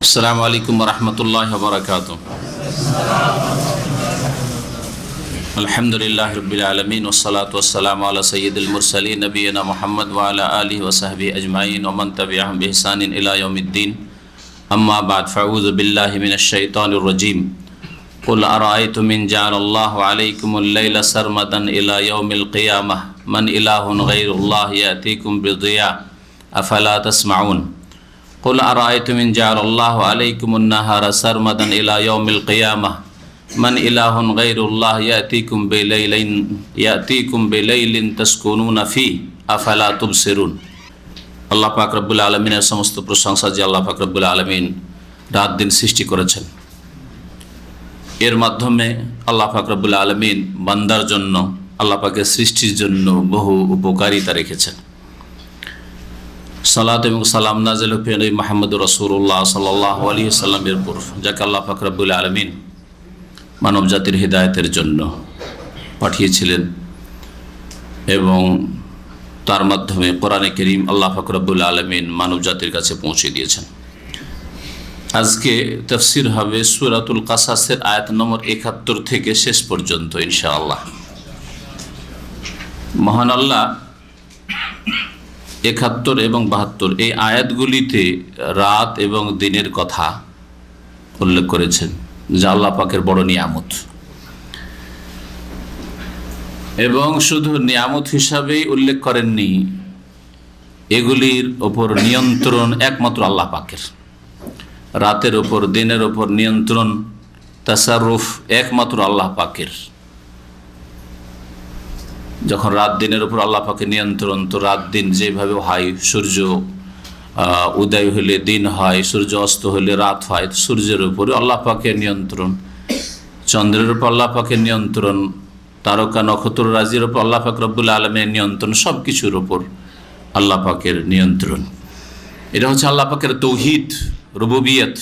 আসসালামু আলাইকুম ওয়া রাহমাতুল্লাহি ওয়া বারাকাতুহু। আলহামদুলিল্লাহি রাব্বিল আলামিন ওয়াসসালাতু ওয়াসসালামু আলা সাইয়্যিদিল মুরসালিন নবিয়িনা মুহাম্মদ ওয়া আলা আলিহি ওয়া সাহবিহি আজমাইন ওয়া মান তাবি'আহুম বিইহসানিন ইলা ইয়াউমিদ্দিন। আম্মা বা'দ, ফাউযু বিল্লাহি মিনাশ শাইতানির রাজীম। কুল আরাআইতুম ইন জা'আলাল্লাহু আলাইকুমুল লাইলা সারমাদান ইলা ইয়াউমিল কিয়ামাহ মান ইলাহুন গায়রুল্লাহি ইয়াতিকুম বিদিয়া আফালা তাসমাউন। কুল আরাআইতুম ইন জা'আলাল্লাহু আলাইকুমুন নাহারা সারমাদান ইলা ইয়াউমিল কিয়ামাহ মান ইলাহুন গায়রুল্লাহি ইয়াতিকুম বিলাইলিন তাসকুনুনা ফি আফালা তুবসিরুন। আল্লাহ পাক রব্বুল আলামিনের সমস্ত প্রশংসা যে আল্লাহ পাক রব্বুল আলামিন রাত দিন সৃষ্টি করেছেন। এর মাধ্যমে আল্লাহ পাক রব্বুল আলামিন বান্দার জন্য, আল্লাহ পাকের সৃষ্টির জন্য বহু উপকারিতা রেখেছেন। সালাত এবং সালাম নাযিল হোক নবী মুহাম্মদ রাসূলুল্লাহ সাল্লাল্লাহু আলাইহি ওয়াসাল্লামের উপর, যাকে আল্লাহ পাক রব্বুল আলামিন মানব জাতির হিদায়াতের জন্য পাঠিয়েছিলেন এবং তার মাধ্যমে কোরআনে কারীম আল্লাহ পাক রব্বুল আলামিন মানব জাতির কাছে পৌঁছে দিয়েছেন। আজকে তাফসীর হবে সূরাতুল কাসাসের আয়াত নম্বর ৭১ থেকে শেষ পর্যন্ত ইনশাআল্লাহ। মহান আল্লাহ ৭১ এবং ৭২ এই আয়াতগুলিতে রাত এবং দিনের কথা উল্লেখ করেছেন, যা আল্লাহ পাকের বড় নিয়ামত, এবং শুধু নিয়ামত হিসাবেই উল্লেখ করেননি, এগুলির ওপর নিয়ন্ত্রণ একমাত্র আল্লাহ পাকের। রাতের ওপর দিনের ওপর নিয়ন্ত্রণ, তাসাররুফ একমাত্র আল্লাহ পাকের। যখন রাত দিনের উপর আল্লাহ পাকের নিয়ন্ত্রণ, তো রাত দিন যেভাবে হয়, সূর্য উদয় হলে দিন হয়, সূর্য অস্ত হলে রাত হয়, সূর্যের উপরে আল্লাহ পাকের নিয়ন্ত্রণ, চন্দ্রের উপর আল্লাহ পাকের নিয়ন্ত্রণ, তারকা নক্ষত্র রাজির উপর আল্লাহ পাক রব্বুল আলামিনের নিয়ন্ত্রণ, সব কিছুর উপর আল্লাহ পাকের নিয়ন্ত্রণ। এটা হচ্ছে আল্লাহ পাকের তৌহিদ, রুবুবিয়ত।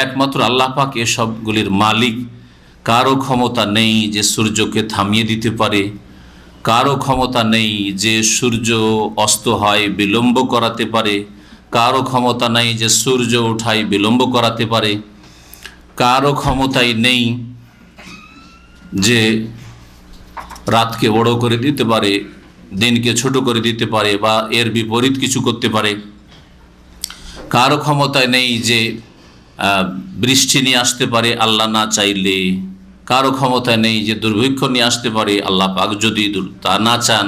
একমাত্র আল্লাহ পাক এসবগুলির মালিক। কারো ক্ষমতা নেই যে সূর্যকে থামিয়ে দিতে পারে, কারো ক্ষমতা নেই যে সূর্য অস্ত হয় বিলম্ব করাতে পারে, কারো ক্ষমতা নেই যে সূর্য ওঠায় বিলম্ব করাতে পারে, কারো ক্ষমতাই নেই যে রাতকে বড় করে দিতে পারে, দিনকে ছোট করে দিতে পারে, বা এর বিপরীত কিছু করতে পারে। কারো ক্ষমতায় নেই যে বৃষ্টি নিয়ে আসতে পারে আল্লাহ না চাইলে, কারো ক্ষমতায় নেই যে দুর্ভিক্ষ নিয়ে আসতে পারে আল্লাহ পাক যদি তা না চান।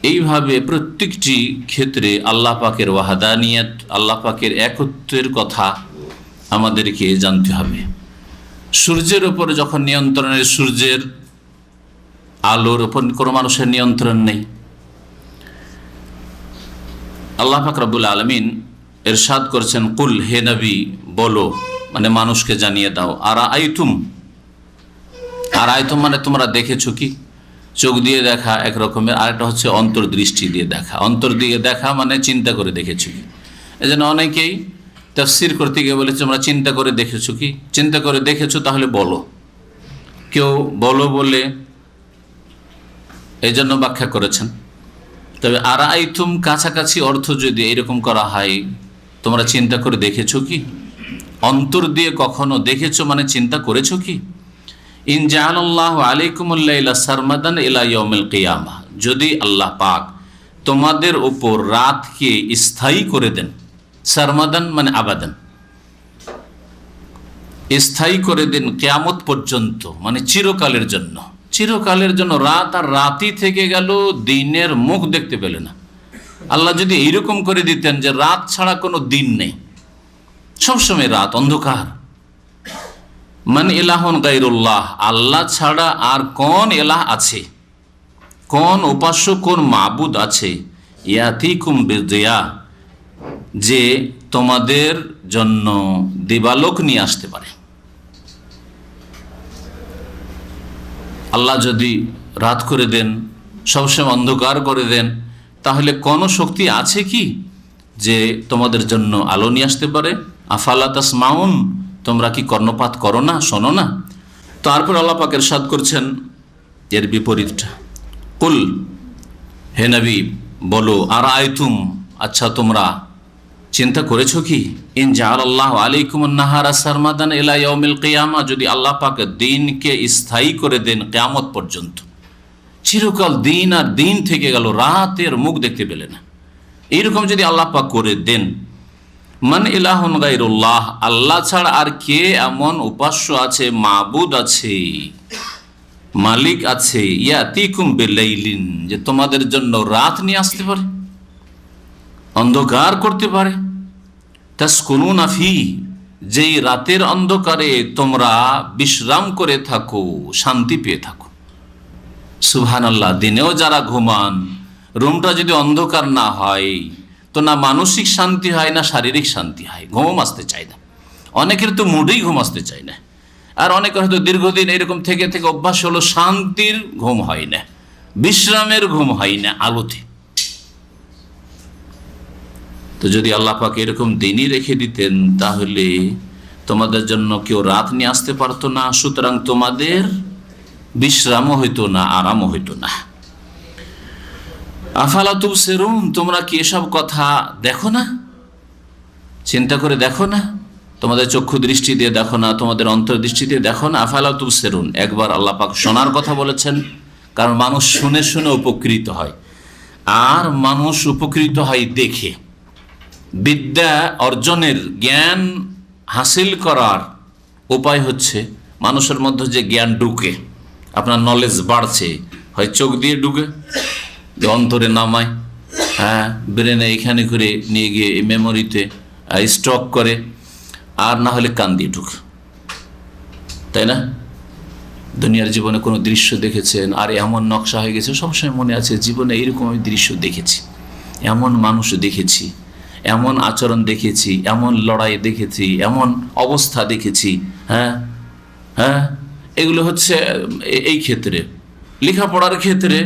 এইভাবে প্রত্যেকটি ক্ষেত্রে আল্লাহ পাকের ওয়াহদানিয়ত, আল্লাহ পাকের একত্বের কথা আমাদেরকে জানতে হবে। সূর্যের উপর যখন নিয়ন্ত্রণের, সূর্যের আলোর উপর কোনো মানুষের নিয়ন্ত্রণ নেই। আল্লাহ পাক রব্বুল আলামিন ইরশাদ করেছেন, কুল, হে নবী বলো, মানে মানুষকে জানিয়ে দাও, আরাআইতুম মানে তোমরা দেখেছো কি? চোখ দিয়ে দেখা এক রকমের, আরেকটা হচ্ছে অন্তর্দৃষ্টি দিয়ে দেখা। অন্তর দিয়ে দেখা মানে চিন্তা করে দেখেছো কি। এই জন্য অনেকেই তাফসীর করতে গিয়ে বলেছে তোমরা চিন্তা করে দেখেছো কি? চিন্তা করে দেখেছো তাহলে বলো। কেউ বলো বলে এই জন্য ব্যাখ্যা করেছেন। তবে আরাআইতুম কাছাকাছি অর্থ যদি এরকম করা হয়, তোমরা চিন্তা করে দেখেছো কি? অন্তর দিয়ে কখনো দেখেছো মানে চিন্তা করেছো কি? ইন জাআলাল্লাহু আলাইকুমুল লাইলা সারমাদান ইলা ইয়াউমিল কিয়ামাহ, যদি আল্লাহ পাক তোমাদের উপর রাতকে স্থায়ী করে দেন, সারমাদান মানে আবাদান, স্থায়ী করে দেন কিয়ামত পর্যন্ত, মানে চিরকালের জন্য। চিরকালের জন্য রাত আর রাতই থেকে গেল, দিনের মুখ দেখতে পেলে না। আল্লাহ যদি এইরকম করে দিতেন যে রাত ছাড়া কোনো দিন নেই, সবসময় রাত, অন্ধকার, মান ইলাহুন গায়রুল্লাহ, আল্লাহ ছাড়া আর কোন ইলাহ আছে, কোন উপাস্য, কোন মাবুদ আছে, ইয়াতিকুম বিদিয়া, যে তোমাদের জন্য দিবালোক নিয়ে আসতে পারে। আল্লাহ যদি রাত করে দেন, সবসময় অন্ধকার করে দেন, তাহলে কোনো শক্তি আছে কি যে তোমাদের জন্য আলো নিয়ে আসতে পারে? আফালা তাসমাউন, তোমরা কি কর্ণপাত করো না, শোনো না? তারপর আল্লাহ পাক ইরশাদ করছেন এর বিপরীতটা, কুল, হে নবী বলো, আরাআইতুম, আচ্ছা তোমরা চিন্তা করেছো কি? ইন জাআলাল্লাহু আলাইকুমুন নাহারা সারমাদান ইলা ইয়াউমিল কিয়ামা, যদি আল্লাহ পাক দিনকে স্থায়ী করে দেন কিয়ামত পর্যন্ত, চিরকাল দিন আর দিন থেকে গেল, রাতের মুখ দেখতে পেলে না, এইরকম যদি আল্লাহ পাক করে দেন, মান ইলাহুন গায়রুল্লাহ, আল্লাহ ছাড়া আর কে এমন উপাস্য আছে, মাবুদ আছে, মালিক আছে, ইয়াতিকুম বিলাইলিন, যে তোমাদের জন্য রাত নিয়ে আসতে পারে, অন্ধকার করতে পারে, তাসকুনুনা ফি, যেই রাতের অন্ধকারে তোমরা বিশ্রাম করে থাকো, শান্তি পেয়ে থাকো। সুবহানাল্লাহ। দিনেও যারা ঘুমান, রুমটা যদি অন্ধকার না হয় তো না মানসিক শান্তি হয় না শারীরিক শান্তি হয়, ঘুম আসতে চায় না। অনেকের তো মুডেই ঘুম আসতে চায় না, আর অনেকের হয়তো দীর্ঘদিন এরকম থেকে থেকে অভ্যাস হলো, শান্তির ঘুম হয় না, বিশ্রামের ঘুম হয় না আলোতে। তো যদি আল্লাহ পাক এরকম দিনই রেখে দিতেন, তাহলে তোমাদের জন্য কেউ রাত নিয়ে আসতে পারতো না, সুতরাং তোমাদের বিশ্রামও হইতো না, আরামও হইতো না। আফালা তুবসিরুন, তোমরা কি এসব কথা দেখো না, চিন্তা করে দেখো না, তোমাদের চক্ষু দৃষ্টি দিয়ে দেখো না, তোমাদের অন্তর্দৃষ্টি দিয়ে দেখো না? আফালা তুবসিরুন, একবার আল্লাহ পাক শোনার কথা বলেছেন, কারণ মানুষ শুনে শুনে উপকৃত হয়, আর মানুষ উপকৃত হয় দেখে। বিদ্যা অর্জনের, জ্ঞান হাসিল করার উপায় হচ্ছে মানুষের মধ্যে যে জ্ঞান ঢুকে, আপনার নলেজ বাড়ছে, হয় চোখ দিয়ে ঢুকে, যে অন্তরে নামায়, হ্যাঁ, ব্রেনে এখানে করে নিয়ে গিয়ে মেমোরিতে স্টক করে, আর না হলে কান দিয়ে ঢুকে, তাই না? দুনিয়ার জীবনে কোনো দৃশ্য দেখেছেন, আর এমন নকশা হয়ে গেছে, সবসময় মনে আছে জীবনে এইরকম আমি দৃশ্য দেখেছি, এমন মানুষ দেখেছি, এমন আচরণ দেখেছি, এমন লড়াই দেখেছি, এমন অবস্থা দেখেছি। হ্যাঁ হ্যাঁ, এগুলো হচ্ছে এই ক্ষেত্রে। লেখাপড়ার ক্ষেত্রে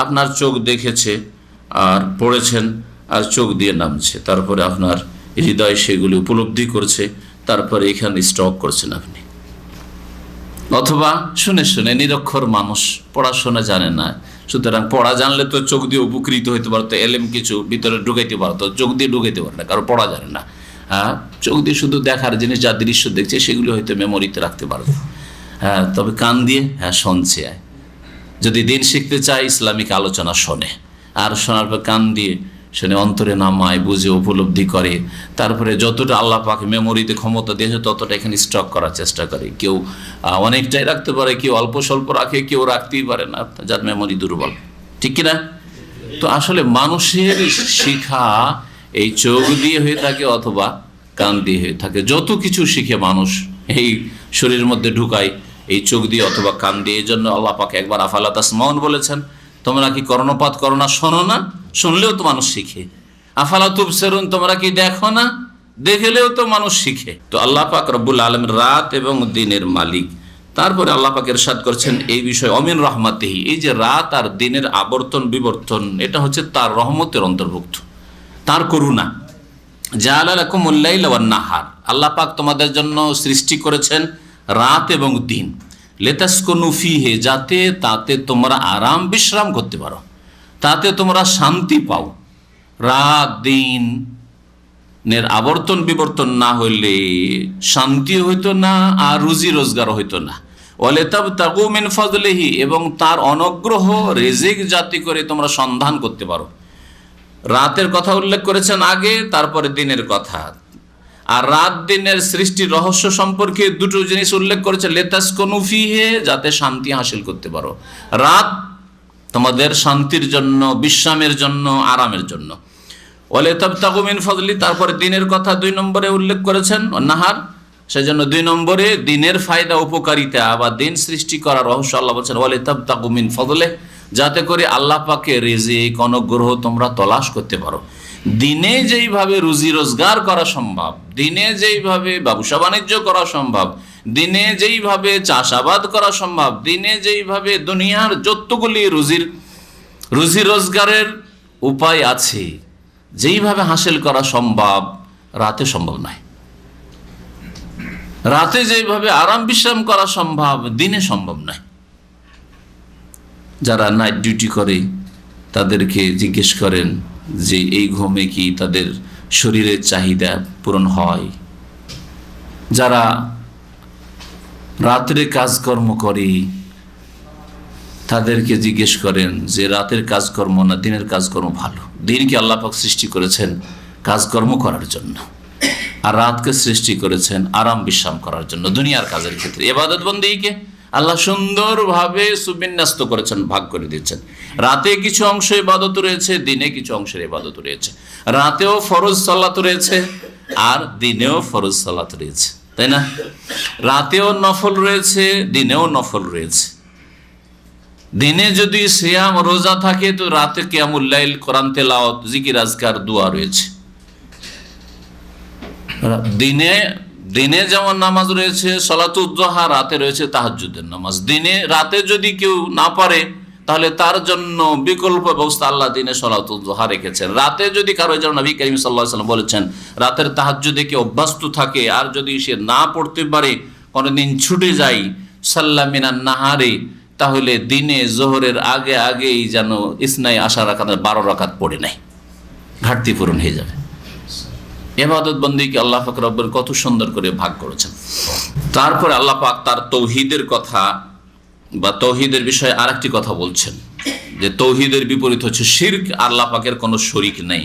আপনার চোখ দেখেছে আর পড়েছেন, আর চোখ দিয়ে নামছে, তারপরে আপনার হৃদয় সেগুলি উপলব্ধি করছে, তারপরে এখানে স্টক করছেন আপনি। অথবা শুনে শুনে নিরক্ষর মানুষ, পড়াশোনা জানে না, সুতরাং পড়া জানলে তো চোখ দিয়ে উপকৃত হইতে পারতো, এলেম কিছু ভিতরে ঢুকাইতে পারতো, চোখ দিয়ে ঢুকাইতে পারে না, কারণ পড়া জানে না। হ্যাঁ, চোখ দিয়ে শুধু দেখার জিনিস, যা দৃশ্য দেখছে সেগুলি হয়তো মেমোরিতে রাখতে পারবে। হ্যাঁ, তবে কান দিয়ে শুনছে, যদি দিন শিখতে চায় ইসলামিক আলোচনা শোনে, আর শোনার পর কান দিয়ে শুনে অন্তরে নামায়, বুঝে, উপলব্ধি করে, তারপরে যতটা আল্লাহ পাক মেমোরিতে ক্ষমতা দিয়েছে ততটা এখানে স্টক করার চেষ্টা করে। কেউ অনেকটাই রাখতে পারে, কেউ অল্প স্বল্প রাখে, কেউ রাখতেই পারে না, যার মেমোরি দুর্বল, ঠিক কিনা? তো আসলে মানুষের শিখা এই চোখ দিয়ে হয়ে থাকে অথবা কান দিয়ে হয়ে থাকে। যত কিছু শিখে মানুষ এই শরীরের মধ্যে ঢুকায় এই চোখ দিয়ে অথবা কান দিয়ে। এই জন্য আল্লাহ পাক একবার আফালা তাসমাউন বলেছেন, তোমরা কি কর্ণপাত করো না, শোনো না? শুনলেও তো মানুষ শিখে। আফালা তুবসিরুন, তোমরা কি দেখো না? দেখলেও তো মানুষ শিখে। তো আল্লাহ পাক রব্বুল আলামিন রাত এবং দিনের মালিক। তারপরে আল্লাহ পাক ইরশাদ করছেন এই বিষয়, অমিন রহমাতিহি, এই যে রাত আর দিনের আবর্তন বিবর্তন, এটা হচ্ছে তার রহমতের অন্তর্ভুক্ত, তার করুণা। জাআলা লাকুমুল লাইলা ওয়ান নাহার, আল্লাহ পাক তোমাদের জন্য সৃষ্টি করেছেন রাত এবং দিন, লিতাসকুনু ফিহি, যাতে তাতে তোমরা আরাম বিশ্রাম করতে পারো, তাতে তোমরা শান্তি পাও। রাত দিনের আবর্তন বিবর্তন না হইলে শান্তি হইতো না, আর রুজি রোজগার হইতো না। ওয়ালিতাবতাগু মিন ফাদলিহি, এবং তার অনুগ্রহ রিজিক জাতি করে তোমরা সন্ধান করতে পারো। রাতের কথা উল্লেখ করেছেন আগে, তারপরে দিনের কথা। আর রাত দিনের সৃষ্টির রহস্য সম্পর্কে দুটো জিনিস উল্লেখ করেছে, লিতাসকুনু ফিহি, যাতে শান্তি হাসিল করতে পারো। রাত তোমাদের শান্তির জন্য, বিশ্রামের জন্য, আরামের জন্য। ওয়ালিতাবতাগু মিন ফাদলি, তারপরে দিনের কথা 2 নম্বরে উল্লেখ করেছেন, নাহার, সেজন্য 2 নম্বরে দিনের ফায়দা, উপকারিতা বা দিন সৃষ্টি করার রহস্য আল্লাহ বলছেন ওয়ালিতাবতাগু মিন ফাদলি, যাতে করে আল্লাহ পাকের রিজিক, অনুগ্রহ তোমরা তলাশ করতে পারো। দিনে যেইভাবে রুজি রোজগার করা সম্ভব, দিনে যেইভাবে ব্যবসা বাণিজ্য করা সম্ভব, দিনে যেইভাবে চাষাবাদ করা সম্ভব, দিনে যেইভাবে দুনিয়ার যতগুলি রুজি রোজগারের উপায় আছে, যেইভাবে হাসিল করা সম্ভব, রাতে সম্ভব নয়। রাতে যেইভাবে আরাম বিশ্রাম করা সম্ভব, দিনে সম্ভব নয়। যারা নাইট ডিউটি করে তাদেরকে জিজ্ঞেস করেন যে এই ঘুমে কি তাদের শরীরের চাহিদা পূরণ হয়। যারা রাত্রে কাজকর্ম করে তাদেরকে জিজ্ঞেস করেন যে রাতের কাজকর্ম না দিনের কাজকর্ম ভালো? দিনকে আল্লাহ পাক সৃষ্টি করেছেন কাজকর্ম করার জন্য, আর রাতকে সৃষ্টি করেছেন আরাম বিশ্রাম করার জন্য, দুনিয়ার কাজের ক্ষেত্রে। ইবাদত বন্দেগীকে আল্লাহ সুন্দরভাবে সুবিন্যস্ত করেছেন, ভাগ করে দিচ্ছেন। রাতে কিছু অংশ ইবাদত রয়েছে, দিনে কিছু অংশের ইবাদত রয়েছে। রাতেও ফরজ সালাত রয়েছে আর দিনেও ফরজ সালাত রয়েছে, তাই না? রাতেও নফল রয়েছে, দিনেও নফল রয়েছে। দিনে যদি সিয়াম রোজা থাকে তো রাতে কিয়ামুল লাইল, কোরআন তেলাওয়াত, জিকির আজকার, দোয়া রয়েছে। দিনে যেমন নামাজ রয়েছে সালাতুদ দুহা, রাতে রয়েছে তাহাজ্জুদের নামাজ। রাতে যদি কেউ না পারে তাহলে তার জন্য বিকল্প ব্যবস্থা আল্লাহ দিনে সালাতুদ দুহা রেখেছেন। রাতে যদি কারো, যেন নবী করিম সাল্লাল্লাহু আলাইহি ওয়াসাল্লাম বলেছেন, রাতের তাহাজ্জুদে কেউ অভ্যস্ত থাকে আর যদি সে না পড়তে পারে, কোনোদিন ছুটে যায় সাল্লা মিনান নাহারে, তাহলে দিনে জোহরের আগেই যেন ইসনাই আশা রাকাত, 12 রাকাত পড়ে নাই, ঘাটতি পূরণ হয়ে যাবে। ইবাদত বন্দেগী আল্লাহ পাক রব্বুল কত সুন্দর করে ভাগ করেছেন। তারপরে আল্লাহ পাক তার তৌহিদের কথা বা তৌহিদের বিষয়ে আরেকটি কথা বলছেন, যে তৌহিদের বিপরীত হচ্ছে শিরক, আল্লাহ পাকের কোনো শরীক নেই।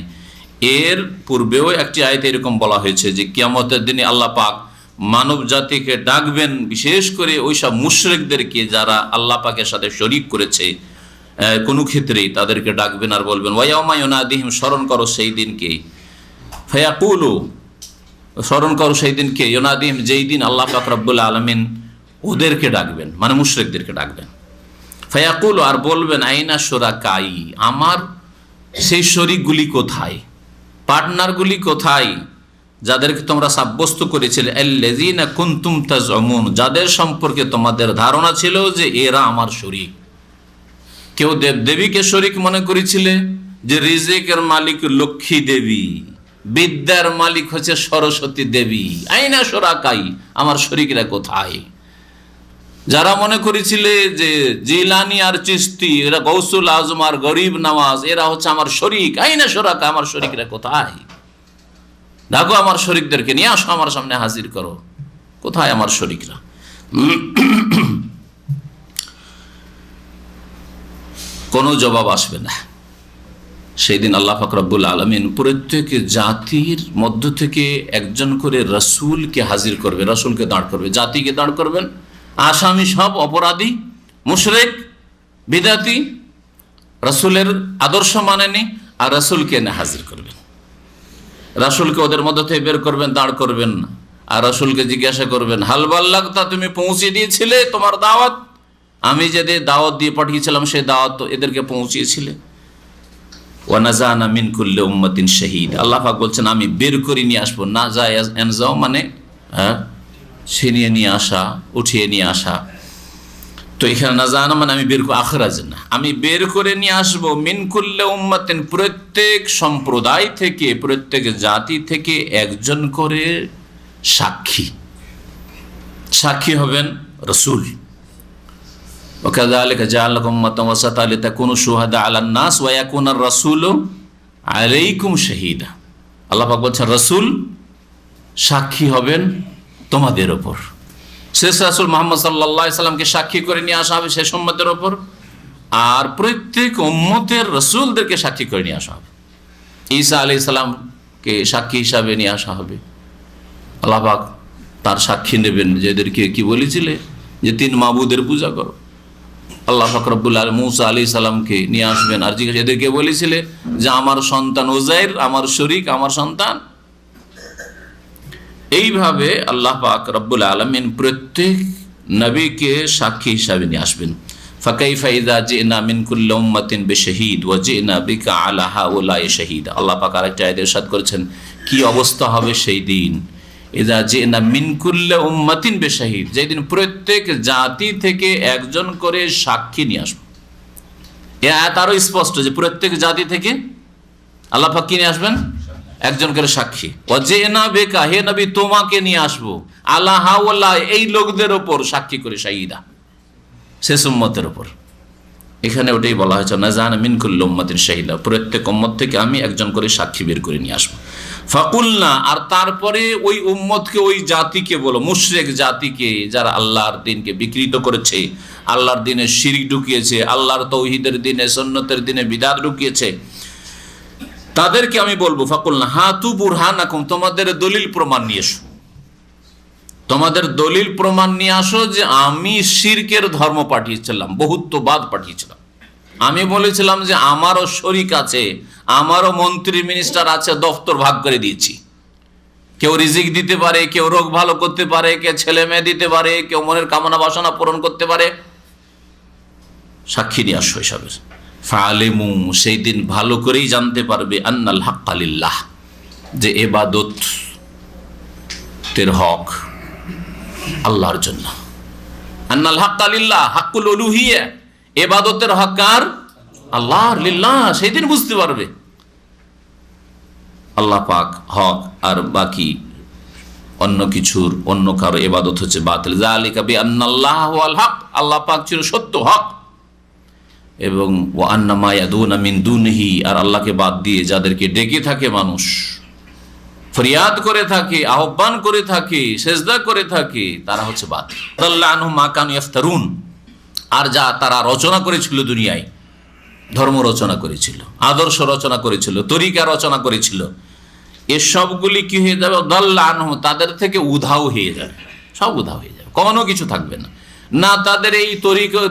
এর পূর্বেও একটি আয়াতে এরকম বলা হয়েছে যে কিয়ামতের দিনে আল্লাহ পাক মানব জাতিকে ডাকবেন, বিশেষ করে ওইসব মুশরিকদেরকে যারা আল্লাহ পাকের সাথে শরীক করেছে কোনো ক্ষেত্রেই, তাদেরকে ডাকবেন আর বলবেন ওয়ায়াউমা ইউনাদিহিম, স্মরণ করো সেই দিনকে, ফায়াকুলু, স্মরণ করো সেই দিনকে, ইউনাদিহিম, যেই দিন আল্লাহ পাক রব্বুল আলামিন ওদেরকে ডাকবেন, মানে মুশরিকদেরকে ডাকবেন। ফায়াকুলু, আর বলবেন আইনা শুরাকাই, আমার সেই শরীকগুলি কোথায়, পার্টনারগুলি কোথায়, যাদেরকে তোমরা সাব্যস্ত করেছিলে, আল্লাযীনা কুনতুম তাজউমুন, যাদের সম্পর্কে তোমাদের ধারণা ছিল যে এরা আমার শরীক। কেউ দেবদেবীকে শরীক মনে করেছিলে, যে রিজিকের মালিক লক্ষ্মী দেবী, বিদ্যার মালিক হচ্ছে সরস্বতী দেবী। আইনা শুরাকাই, আমার শরীকরা কোথায়? যারা মনে করেছিলে যে জিলানি আর চিশতি, এরা গৌসুল আজম আর গরিব নওয়াজ, এরা হচ্ছে আমার শরীক, আইনা শুরাকা, আমার শরীকরা কোথায়? ডাকো আমার শরীকদেরকে, নিয়ে আসো আমার সামনে, হাজির করো, কোথায় আমার শরীকরা? কোনো জবাব আসবে না। সেই দিন আল্লাহ পাক রব্বুল আলামিন প্রত্যেক জাতির মধ্য থেকে একজন করে রাসূলকে হাজির করবে, রাসূলকে দাঁড় করবে, জাতিকে দাঁড় করবেন। আসামি সব অপরাধী, মুশরিক, বিদাতি, রাসূলের আদর্শ মানেনি, আর রাসূলকে এনে হাজির করবেন। রাসূলকে ওদের মধ্য থেকে বের করবেন, দাঁড় করবেন না, আর রাসূলকে জিজ্ঞাসা করবেন হাল বাল্লাগতা, তুমি পৌঁছে দিয়েছিলে তোমার দাওয়াত? আমি যে দাওয়াত দিয়ে পাঠিয়েছিলাম সেই দাওয়াত তো এদেরকে পৌঁছিয়েছিলে? ওয়া নাযানা মিন কুল্লি উম্মাতিন শাহীদ, আল্লাহ পাক বলছেন আমি বের করে নিয়ে আসবো। না যায় এনজাও মানে ছিনিয়ে নিয়ে আসা, উঠিয়ে নিয়ে আসা। তো এখানে নাযানা মানে আমি বের করে, আখরাজ না, আমি বের করে নিয়ে আসবো। মিন কুল্লি উম্মাতিন, প্রত্যেক সম্প্রদায় থেকে, প্রত্যেক জাতি থেকে একজন করে সাক্ষী। সাক্ষী হবেন রাসূল। ওয়াকাযালিকা জাআলনাকুম উম্মাতান ওয়াসাতা লিতাকুনু শুহাদা আলান নাস ওয়া ইয়াকুনার রাসূলু আলাইকুম শাহীদা। আল্লাহ পাক বলছেন রাসূল সাক্ষী হবেন তোমাদের ওপর। শেষ রাসূল মুহাম্মদ সাল্লাল্লাহু আলাইহি সাল্লামকে সাক্ষী করে নিয়ে আসা হবে শেষ উম্মতের ওপর, আর প্রত্যেক উম্মতের রাসূলদেরকে সাক্ষী করে নিয়ে আসা হবে। ঈসা আলাইহিস সালামকে সাক্ষী হিসাবে নিয়ে আসা হবে। আল্লাহ পাক তার সাক্ষী নেবেন, যে এদেরকে কি বলেছিলে যে 3 মাবুদের পূজা করো। আল্লাহ পাক রব্বুল আলামিন মূসা আলাইহিস সালামকে নিয়ে আসবেন, আর জিজ্ঞাসা, এদেরকে বলেছিলে যে আমার সন্তান উযাইর আমার শরীক, আমার সন্তান। এইভাবে আল্লাহ পাক রব্বুল আলামিন প্রত্যেক নবীকে সাক্ষী হিসাবে নিয়ে আসবেন। ফাকাইফা ইযা জিনা মিন কুল্লি উম্মাতিন বিশাহীদ ওয়া জিনা বিকা আলা হাউলাই শাহীদা। আল্লাহ পাক আরেকটা আয়াতে ইরশাদ করেছেন কি অবস্থা হবে সেই দিন। ইযা জিনা মিন কুল্লি উম্মাতিন বিশাহীদ, যেদিন প্রত্যেক জাতি থেকে একজন করে সাক্ষী নিয়ে আসবে। এই আয়াত আরো স্পষ্ট যে প্রত্যেক জাতি থেকে আল্লাহ পাক কি নিয়ে আসবেন? একজন করে সাক্ষী। ওয়াজিনা বিকা, হে নবী তোমাকে নিয়ে আসবো, আলা হাওলা, এই লোকদের ওপর সাক্ষী করে, শাহীদা শেষ উম্মতের ওপর। এখানে ওটাই বলা হয়েছে নাযানা মিন কুল্লি উম্মাতিন শাহীদা, প্রত্যেক উম্মত থেকে আমি একজন করে সাক্ষী বের করে নিয়ে আসবো। ফাকুলনা, আর তারপরে ওই উম্মতকে, ওই জাতিকে বলো, মুশরিক জাতিকে, যারা আল্লাহর দিনকে বিকৃত করেছে, আল্লাহর দিনে শিরক ঢুকিয়েছে, আল্লাহর তৌহিদের দিনে, সুন্নতের দিনে বিদআত ঢুকিয়েছে, তাদেরকে আমি বলবো ফাকুলনা হাতু বুরহানাকুম, তোমাদের দলিল প্রমাণ নিয়ে এসো, তোমাদের দলিল প্রমাণ নিয়ে আসো যে আমি শিরকের ধর্ম পাঠিয়েছিলাম, বহুত্ববাদ পাঠিয়েছিলাম। আমি বলেছিলাম যে আমারও শরিক আছে, আমারও মন্ত্রী মিনিস্টার আছে, দফতর ভাগ করে দিয়েছি। কেউ রিজিক দিতে পারে, কেউ রোগ ভালো করতে পারে, কেউ ছেলে মেয়ে দিতে পারে, কেউ মনের কামনা বাসনা পূরণ করতে পারে। সাক্ষী নিয়ে আসো এসবের। ফালিমু, সেই দিন ভালো করেই জানতে পারবে আন্নাল হাক্কা লিল্লাহ, যে ইবাদতের হক আল্লাহর জন্য। আন্নাল হাক্কা লিল্লাহ, হাক্কুল উলুহিয়া, ইবাদতের হক কার? আল্লাহর। লিল্লাহ, সেই দিন বুঝতে পারবে আল্লাহ পাক হক, আর বাকি অন্য কিছুর, অন্য কারো ইবাদত হচ্ছে বাতিল। যালিকা বিআন্নাল্লাহ ওয়াল হক, আল্লাহ পাক ছিল সত্য, হক, এবং ওয়া আন্না মা ইয়াদুনা মিন দুনিহি, আর আল্লাহকে বাদ দিয়ে যাদেরকে ডেকে থাকে মানুষ, ফরিয়াদ করে থাকে, আহ্বান করে থাকে, সেজদা করে থাকে, তারা হচ্ছে বাতিল। আল্লাহ আনহুম মা কানু ইফতারুন, আর যা তারা রচনা করেছিল, দুনিয়ায় ধর্ম রচনা করেছিল, আদর্শ রচনা করেছিল, তরিকা রচনা করেছিল, এসবগুলি কি হয়ে যাবে? দাল্লা আনহু, তাদের থেকে উধাও হয়ে যাবে, সব উধাও হয়ে যাবে, কোনো কিছু থাকবে না। না তাদের এই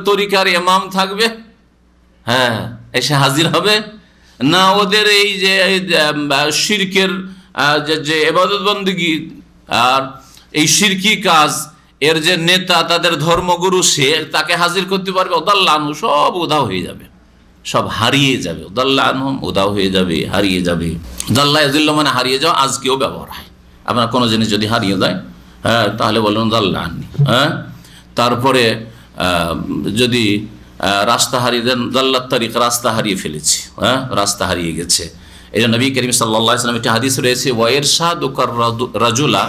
তরিকার ইমাম থাকবে, হ্যাঁ এসে হাজির হবে, না ওদের এই যে শিরকের যে ইবাদত বন্দেগী আর এই শিরকি কাজ, এর যে নেতা, তাদের ধর্মগুরু, সে তাকে হাজির করতে পারবে। দাল্লা আনহু, সব উধাও হয়ে যাবে, সব হারিয়ে যাবে। দাল্লা আনহুম, উধাও হয়ে যাবে, হারিয়ে যাবে। দাল্লা ইয়াযিল্লু মানে হারিয়ে যাওয়া, আজকেও ব্যবহার হয়। আপনার কোনো জিনিস যদি হারিয়ে যায়, হ্যাঁ, তাহলে বলুন দাল্লা আননি। হ্যাঁ, তারপরে যদি রাস্তা হারিয়ে দেন, দাল্লাত তারিক, রাস্তা হারিয়ে ফেলেছি, হ্যাঁ, রাস্তা হারিয়ে গেছে। এই জন্য নবী করিম সাল্লাল্লাহু আলাইহি ওয়াসাল্লাম একটি হাদিস রয়েছে, ওয়া ইরশাদুকার রাজুলা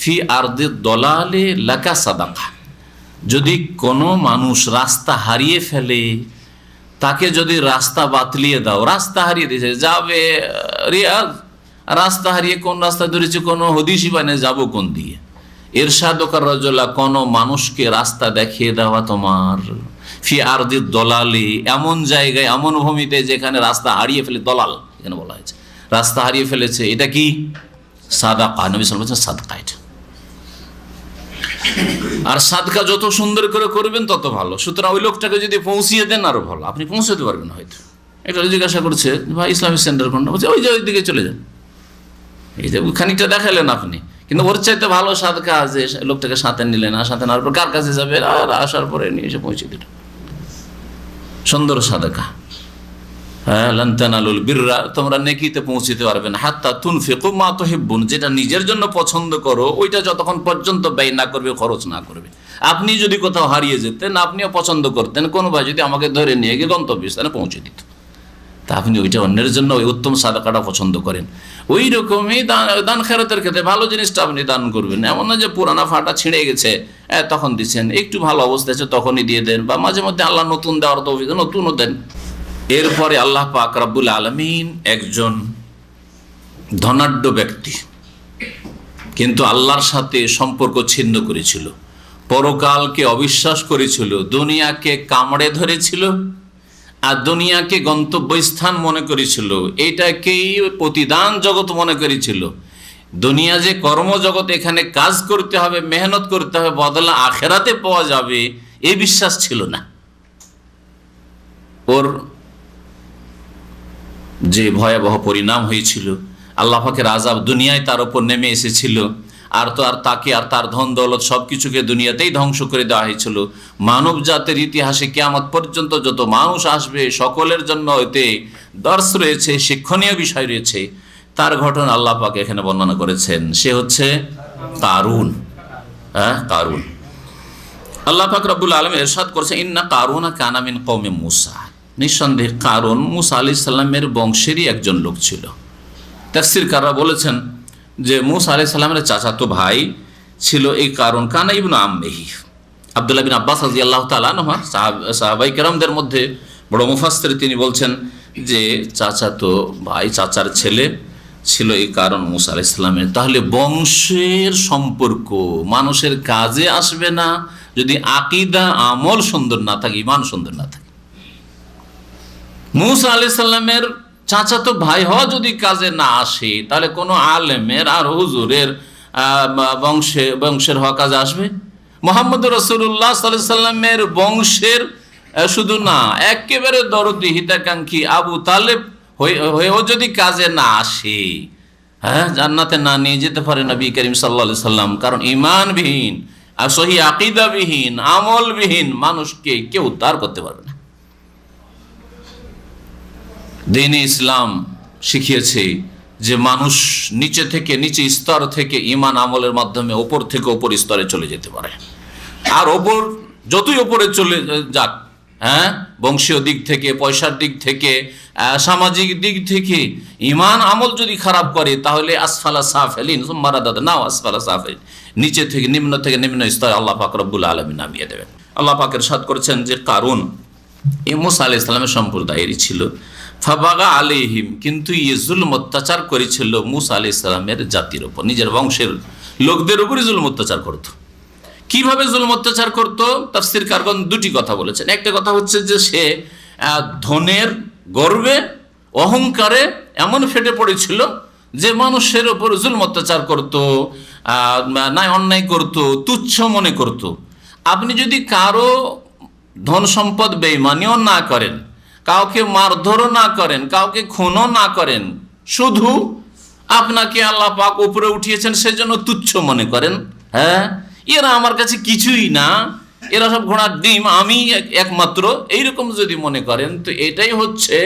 ফি আরদি দলালে লাকা সাদাকা, যদি কোনো মানুষ রাস্তা হারিয়ে ফেলে, তাকে যদি রাস্তা বাতলিয়ে দাও, রাস্তা হারিয়ে দিয়েছে, যাবে রিয়াদ, রাস্তা হারিয়ে কোন রাস্তা ধরেছে, কোনো হদিসই পায়, যাবো কোন দিয়ে। ইরশাদুকার রাজুলা, কোনো মানুষকে রাস্তা দেখিয়ে দেওয়া তোমার, ফি আরদি দলালি, এমন জায়গায়, এমন ভূমিতে যেখানে রাস্তা হারিয়ে ফেলে, দলাল এখানে বলা হয়েছে, রাস্তা হারিয়ে ফেলেছে, এটা কি? সাদাকা। নবী সাল্লাল্লাহু আলাইহি ওয়াসাল্লাম বলেছেন সাদকা এটা। আর সাদকা যত সুন্দর করে করবেন তত ভালো। সুতরাং ওই লোকটাকে যদি পৌঁছিয়ে দেন আরো ভালো, আপনি পৌঁছাতে পারবেন হয়তো। এটা জিজ্ঞাসা করছে, ভাই ইসলামিক সেন্টার কোনটা? বলছে ওই যে ওই দিকে চলে যান, এই যে খানিকটা দেখালেন আপনি, কিন্তু ওর চাইতে ভালো সাদকা যে লোকটাকে সাথে নিলেন, আর সাথে নেওয়ার পর কার কাছে যাবে, আর আসার পরে নিয়ে এসে পৌঁছে দিল, সুন্দর সাদকা। হ্যাঁ, লান তানালুল বিররা, তোমরা নেকিতে পৌঁছতে পারবে না হাত্তা তুনফিকু মা তুহিব্বুন, যেটা নিজের জন্য পছন্দ করো, ওইটা যতক্ষণ পর্যন্ত ব্যয় না করবে, খরচ না করবে। আপনি যদি কোথাও হারিয়ে যেতেন, আপনিও পছন্দ করতেন, কোনো ভাই যদি আমাকে ধরে নিয়ে গিয়ে গন্তব্যস্থানে পৌঁছে দিত, তা আপনি ওইটা অন্যের জন্য ওই উত্তম সাদাকাটা পছন্দ করেন। ওই রকমই দান খেরাতের ক্ষেত্রে ভালো জিনিসটা আপনি দান করবেন। এমন না যে পুরানা ফাটা ছিঁড়ে গেছে তখন দিচ্ছেন, একটু ভালো অবস্থা আছে তখনই দিয়ে দেন, বা মাঝে মধ্যে আল্লাহ নতুন দেওয়ার তৌফিক নতুনও দেন। এরপরে আল্লাহ পাক রব্বুল আলামিন একজন ধনাঢ্য ব্যক্তি, কিন্তু আল্লাহর সাথে সম্পর্ক ছিন্ন করেছিল, পরকালকে অবিশ্বাস করেছিল, দুনিয়াকে কামড়ে ধরেছিল, আর দুনিয়াকে গন্তব্যস্থান মনে করেছিল, এটাকেই প্রতিদান জগৎ মনে করেছিল। দুনিয়া যে কর্মজগৎ, এখানে কাজ করতে হবে, মেহনত করতে হবে, বদলা আখেরাতে পাওয়া যাবে, এই বিশ্বাস ছিল না ওর। যে ভয়াবহ পরিণাম হয়েছিল, আল্লাহ পাকের আযাব দুনিয়ায় তার উপর নেমে এসেছিল, আর তাকে আর তার ধন দৌলত সবকিছুকে দুনিয়াতেই ধ্বংস করে দেওয়া হয়েছিল। মানব জাতির ইতিহাসে কিয়ামত পর্যন্ত যত মানুষ আসবে, সকলের জন্য এতে দর্শ রয়েছে, শিক্ষণীয় বিষয় রয়েছে। তার ঘটনা আল্লাহ পাক এখানে বর্ণনা করেছেন, সে হচ্ছে কারুন। হ্যাঁ, কারুন। আল্লাহ পাক রব্বুল আলামিন ইরশাদ করেছেন, ইন্না কারুনা কানা মিন কওমি মূসা, নিঃসন্দেহে কারুন মূসা আলাইহিস সালামের বংশেরই একজন লোক ছিল। তাফসীরকাররা বলেছেন যে মূসা আলাইহিস সালামের চাচাতো ভাই ছিল এই কারুন। কানা ইবনু আম্মিহি, আব্দুল্লাহ বিন আব্বাস রাদিয়াল্লাহু তাআলা আনহু সাহাবায়ে কেরামদের মধ্যে বড় মুফাসসির, তিনি বলছেন যে চাচাতো ভাই, চাচার ছেলে, ছিল এই কারণ মুসা আলাইহিস সালামের। তাহলে বংশের সম্পর্ক মানুষের কাজে আসবে না যদি আকীদা আমল সুন্দর না থাকে, ঈমান সুন্দর না থাকে। মুসা আলাইহিস সালামের চাচাতো ভাই হওয়া যদি কাজে না আসে, তাহলে কোনো আলেমের আর হুজুরের বংশের হওয়া কাজে আসবে? মুহাম্মদ রাসূলুল্লাহ সাল্লাল্লাহু আলাইহি সাল্লামের বংশের শুধু না, একেবারে দরদি হিতাকাঙ্ক্ষী আবু তালেব হয়েও যদি কাজে না আসে, হ্যাঁ, জান্নাতে না নিয়ে যেতে পারে নবী করিম সাল্লাল্লাহু আলাইহি সাল্লাম। কারণ ঈমানবিহীন আর সহি আকীদাবিহীন, আমলবিহীন মানুষকে কেউ উদ্ধার করতে পারবে না। দ্বীন ইসলাম শিখিয়েছে যে মানুষ নিচে থেকে, নিচে স্তর থেকে ঈমান আমলের মাধ্যমে ওপর থেকে ওপর স্তরে চলে যেতে পারে। আর ওপর যতই ওপরে চলে যাক, হ্যাঁ, বংশীয় দিক থেকে, পয়সার দিক থেকে, সামাজিক দিক থেকে ঈমান আমল যদি খারাপ করে, তাহলে আসফালা সাফিলিন সুম্মা রাদাদনাহু আসফালা সাফিলিন, নিচে থেকে নিম্ন স্তরে আল্লাহ পাক রব্বুল আলামিন নামিয়ে দেবেন। আল্লাহ পাক ইরশাদ করেছেন যে কারুন মুসা আলাইহিস সালামের সম্প্রদায়েরই ছিল। ফাবাগা আলাইহিম, কিন্তু জুলম অত্যাচার করেছিল মুসা আলাইহিস সালামের জাতির উপর, নিজের বংশের লোকদের উপরই জুলম অত্যাচার করত। কিভাবে জুলম অত্যাচার করত? তাফসীর কারগণ দুটি কথা বলেছেন। একটা কথা হচ্ছে যে সে ধনের গর্বে, অহংকারে এমন ফেটে পড়েছিল যে মানুষের উপর জুলম অত্যাচার করত, না অন্যায় করত, তুচ্ছ মনে করত। আপনি যদি কারো ধন সম্পদ বেঈমানিও না করেন, কাউকে মারধরও না করেন, কাউকে খুনও না করেন, শুধু আপনাকে আল্লাহ পাক উপরে উঠিয়েছেন সেজন্য তুচ্ছ মনে করেন, হ্যাঁ, এরা আমার কাছে কিছুই না, এরা সব ঘোড়ার ডিম, আমি একমাত্র, এইরকম যদি মনে করেন, তো এটাই হচ্ছে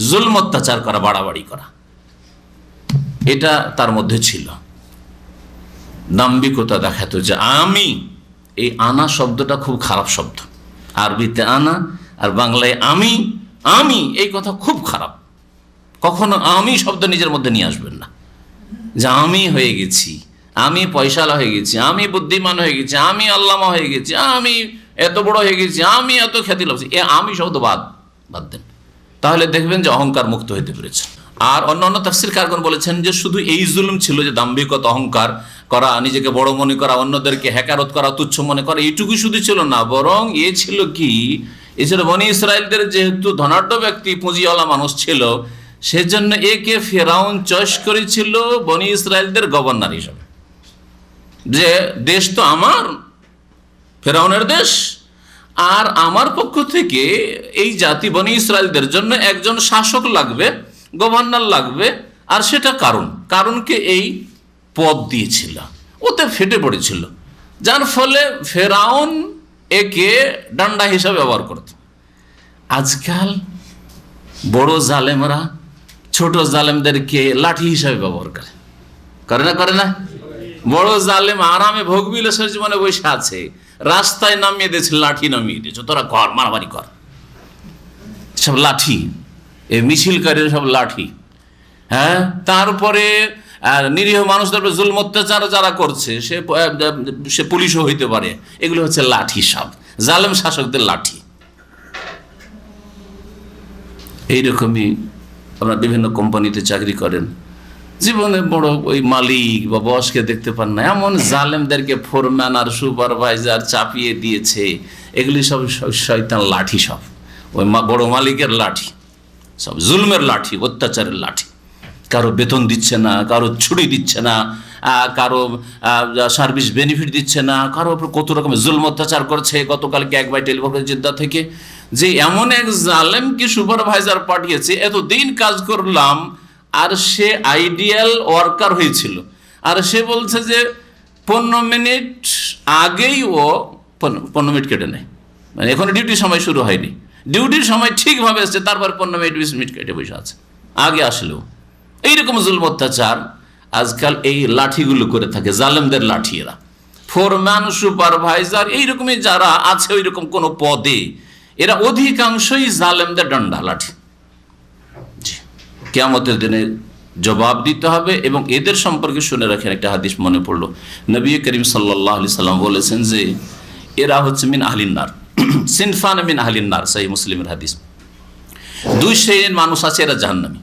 জুলম অত্যাচার করা, বাড়াবাড়ি করা। এটা তার মধ্যে ছিল। দাম্ভিকতা দেখাতো যে আমি, এই আনা শব্দটা খুব খারাপ শব্দ। আরবিতে আনা আর বাংলায় আমি এই কথা খুব খারাপ। কখনো আমি শব্দ নিজের মধ্যে নিয়ে আসবেন না, যে আমি হয়ে গেছি, আমি পয়সাওয়ালা হয়ে গেছি, আমি বুদ্ধিমান হয়ে গেছি, আমি আল্লামা হয়ে গেছি, আমি এত বড় হয়ে গেছি, আমি এত খ্যাতি লাভ, এ আমি শব্দ বাদ দেন, তাহলে দেখবেন যে অহংকার মুক্ত হইতে পেরেছে। আর অন্যান্য তাফসীর কারগণ বলেছেন যে শুধু এই জুলুম ছিল যে দাম্ভিকতা, অহংকার করা, নিজেকে বড় মনে করা, অন্যদেরকে হেকারত করা, তুচ্ছ মনে করা, এইটুকুই শুধু ছিল না, বরং এ ছিল কি, এছাড়া বনি ইসরায়েলদের যেহেতু ধনাঢ্য ব্যক্তি, পুঁজিওয়ালা মানুষ ছিল, সেজন্য একে ফেরাউন চয়েস করেছিল বনি ইসরায়েলদের গভর্নর হিসাবে, যে দেশ তো আমার, ফেরাউনের দেশ, আর আমার পক্ষ থেকে এই জাতি বনি ইসরায়েলদের জন্য একজন শাসক লাগবে, গভর্নর লাগবে, আর সেটা কারণকে এই পদ দিয়েছিল, ওতে ফেটে পড়েছিল, যার ফলে ফেরাউন একে ডান্ডা হিসাবে ব্যবহার করত। আজকাল বড় জালেমরা ছোট জালেমদেরকে লাঠি হিসাবে ব্যবহার করে না? বড় জালেম আরামে ভোগ বিলাসের জীবনে বসে আছে, রাস্তায় নামিয়ে দিয়েছে, লাঠি নামিয়ে দিয়েছে, তোরা কর, মারামারি কর, সব লাঠি, এই মিছিলকারীরা সব লাঠি, হ্যাঁ। তারপরে নিরীহ মানুষদের জুলম অত্যাচার যারা করছে, সে পুলিশও হইতে পারে, এগুলো হচ্ছে লাঠি, সব জালেম শাসকদের লাঠি। এইরকমই আপনারা বিভিন্ন কোম্পানিতে চাকরি করেন, জীবনে বড় ওই মালিক বা বসকে দেখতে পান না, এমন জালেমদেরকে ফোরম্যান আর সুপারভাইজার চাপিয়ে দিয়েছে, এগুলি সব শয়তান লাঠি, সব ওই বড় মালিকের লাঠি, সব জুলমের লাঠি, অত্যাচারের লাঠি। কারো বেতন দিচ্ছে না, কারো ছুটি দিচ্ছে না, কারো সার্ভিস বেনিফিট দিচ্ছে না, কারো উপর কত রকমের জুলম অত্যাচার করছে। গতকালকে এক ভাই টেলিফোন জেদ্দা থেকে, যে এমন এক জালেমকে সুপারভাইজার পাঠিয়েছে, এতদিন কাজ করলাম, আর সে আইডিয়াল ওয়ার্কার হয়েছিল, আর সে বলছে যে 15 মিনিট আগেই ও 15 মিনিট কেটে নেয়, মানে এখন ডিউটির সময় শুরু হয়নি, ডিউটির সময় ঠিকভাবে এসছে, তারপর 15 মিনিট 20 মিনিট কেটে বসে আছে, আগে আসলেও। এইরকম জুলম অত্যাচার আজকাল এই লাঠিগুলো করে থাকে, জালেমদের লাঠি এরা, ফোরম্যান, সুপারভাইজার, এইরকমই যারা আছে ওই রকম কোনো পদে, এরা অধিকাংশই জালেমদের ডান্ডা, লাঠি। কিয়ামতের দিনে জবাব দিতে হবে। এবং এদের সম্পর্কে শুনে রাখেন, একটা হাদিস মনে পড়লো, নবী করিম সাল্লাল্লাহু আলাইহি সাল্লাম বলেছেন যে এরা হচ্ছে মিন আহলিন নার, সিনফান মিন আহলিন নার, সহিহ মুসলিমের হাদিস। 2 শ্রেণীর মানুষ আছে, এরা জাহান্নামী।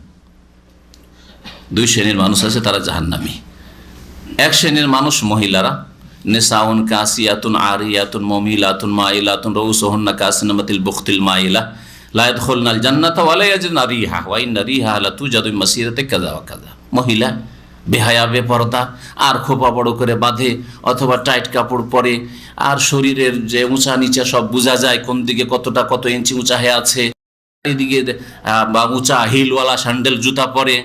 দুই শ্রেণীর মানুষ আছে, তারা জাহান্নামী। এক শ্রেণীর মানুষ মহিলারা, নিসাউন কাসিয়াতুন আরিয়াতুন মুমিলাতুন মাইলাতুন রউসুহুন্না কাসিনামাতিল বুখতিল মাইলা লা ইয়াদখুলনাল জান্নাতা ওয়া লা ইয়াজিদুনা রিহা ওয়া ইন্না রিহা লা তুজাদু মিন মাসিরাতি কাযা ওয়া কাযা। মহিলা বেহায়া, বেপরদা, আর খোপা বড় করে বাঁধে অথবা টাইট কাপড় পরে, আর শরীরের যে উঁচা নিচা সব বোঝা যায়, কোন দিকে কতটা কত ইঞ্চি উঁচা হয়ে আছে, এদিকে বা উঁচা হিলওয়ালা স্যান্ডেল জুতা পরে,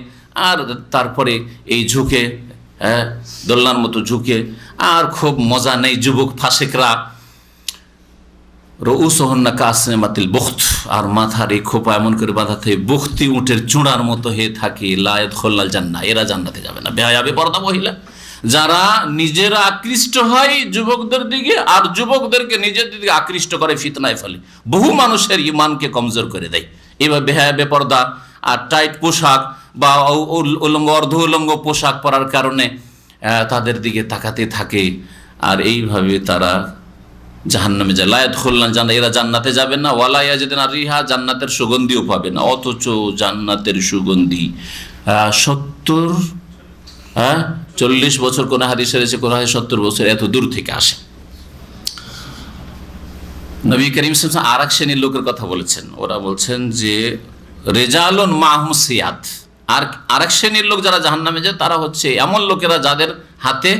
আর তারপরে এই ঝুঁকে, দোলনার মতো ঝুঁকে, আর খুব মজা নেই যুবক ফাসেকরা। রউসুহুন্না কাসিনামাতিল বুখত, আর মাথার এই খোপা এমন করে বাঁধা থাকে বুখতি উটের চূড়ার মতো হয়ে থাকে। লা ইয়াদখুলনাল জান্নাহ, এরা জান্নাতে যাবে না। বেহায়া বেপরদা মহিলা যারা নিজেরা আকৃষ্ট হয় যুবকদের দিকে, আর যুবকদেরকে নিজের দিকে আকৃষ্ট করে ফিতনায় ফেলে, বহু মানুষের ইমানকে কমজোর করে দেয়। এবার বেহায়া বেপরদা আর টাইট পোশাক বা উলঙ্গ অর্ধ উলঙ্গ পোশাক পরার কারণে তাদের দিকে তাকাতে থাকে, আর এইভাবে তারা জাহান্নামে যায়। লা ইয়াদখুলনাল জান্নাহ, এরা জান্নাতে যাবে না। ওয়ালা ইয়াজিদুনা রিহা, জান্নাতের সুগন্ধিও পাবে না। অথচ জান্নাতের সুগন্ধি 40 বছর, কোন হাদিসে রয়েছে কোন হাদিসে 70 বছর, এত দূর থেকে আসে। নবী করিম সাল্লাল্লাহু আলাইহি ওয়াসাল্লাম আর এক শ্রেণীর লোকের কথা বলেছেন। ওরা বলছেন যে রেজালুন মাহুম সিয়াত, আর আরেক শ্রেণীর লোক যারা জাহান্নামে যায় তারা হচ্ছে এমন লোকেরা যাদের হাতে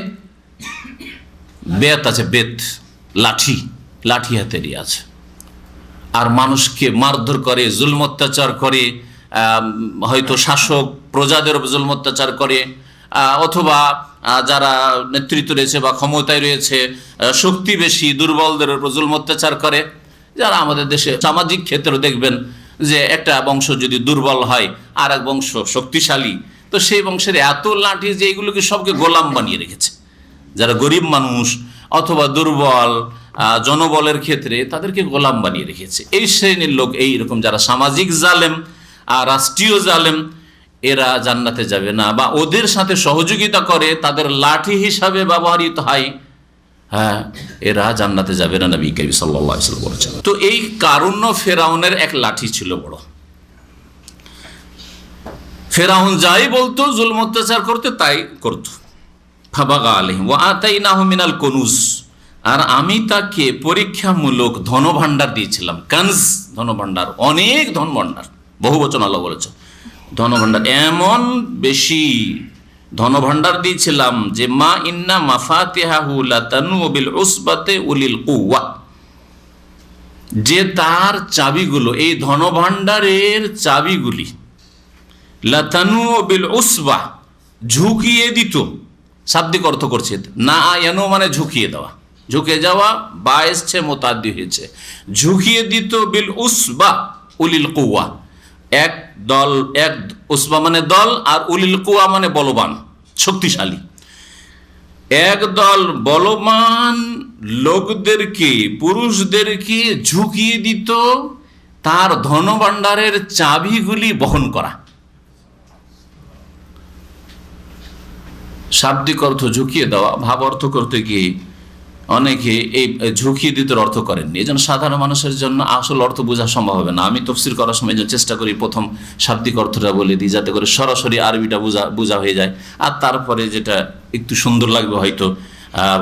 বেত আছে, বেত, লাঠি হাতেরই আছে, আর মানুষকে মারধর করে, জুলম অত্যাচার করে, হয়তো শাসক প্রজাদের উপর জুলম অত্যাচার করে, অথবা যারা নেতৃত্ব রয়েছে বা ক্ষমতায় রয়েছে, শক্তি বেশি, দুর্বলদের উপর জুলম অত্যাচার করে। যারা আমাদের দেশে সামাজিক ক্ষেত্রে দেখবেন যে একটা বংশ যদি দুর্বল হয় আর এক বংশ শক্তিশালী, তো সেই বংশের এত লাঠি যে এইগুলোকে সবকে গোলাম বানিয়ে রেখেছে। যারা গরিব মানুষ অথবা দুর্বল জনবলের ক্ষেত্রে তাদেরকে গোলাম বানিয়ে রেখেছে। এই শ্রেণীর লোক, এইরকম যারা সামাজিক জালেম আর রাষ্ট্রীয় জালেম, এরা জান্নাতে যাবে না, বা ওদের সাথে সহযোগিতা করে, তাদের লাঠি হিসাবে ব্যবহৃত হয়, এরা জান্নাতে যাবে না, নবী করিম সাল্লাল্লাহু আলাইহি ওয়াসাল্লাম বলেছেন। তো এই কারুণ্য ফেরাউনের এক লাঠি ছিল বড়। ফেরাউন যাই বলতো, জুলম অত্যাচার করতে তাই করতো। ফাবাগা আলাইহিম ওয়া আতাইনাহু মিনাল কুনুজ, আর আমি তাকে পরীক্ষামূলক ধনভাণ্ডার দিয়েছিলাম। কানজ, ধনভাণ্ডার, অনেক ধনভাণ্ডার, বহু বচন আল্লাহ বলেছে। ধনভাণ্ডার এমন বেশি ধনভাণ্ডার দিয়েছিলাম যে মা ইন্না মাফাতিহাহু লাতানু বিল উসবাতি উলিল কুওয়া, যে তার চাবিগুলো, এই ধনভাণ্ডারের চাবিগুলি, লাতানু বিল উসবা, ঝুঁকিয়ে দিত। শাব্দিক অর্থ করছে না আয়ানো, মানে ঝুঁকিয়ে দেওয়া, ঝুঁকে যাওয়া, বা এসছে মোতাদ্দি হয়েছে, ঝুঁকিয়ে দিত। বিল উসবা উলিল কুওয়া, এক দল, এক উসবা মানে দল, আর উলিল কুওয়া মানে বলবান, শক্তিশালী। এক দল বলবান লোকদেরকে, পুরুষদেরকে ঝুঁকিয়ে দিত তার ধনভাণ্ডারের চাবিগুলি বহন করা। শাব্দিক অর্থ ঝুঁকিয়ে দেওয়া, ভাব অর্থ করতে গিয়ে অনেকে এই ঝুঁকিয়ে দিতে অর্থ করেননি। এই জন্য সাধারণ মানুষের জন্য আসল অর্থ বোঝা সম্ভব হবে না। আমি তাফসীর করার সময় চেষ্টা করি প্রথম শাব্দিক অর্থটা বলে দিই, যাতে করে সরাসরি আরবিটা বোঝা হয়ে যায়, আর তারপরে যেটা একটু সুন্দর লাগবে হয়তো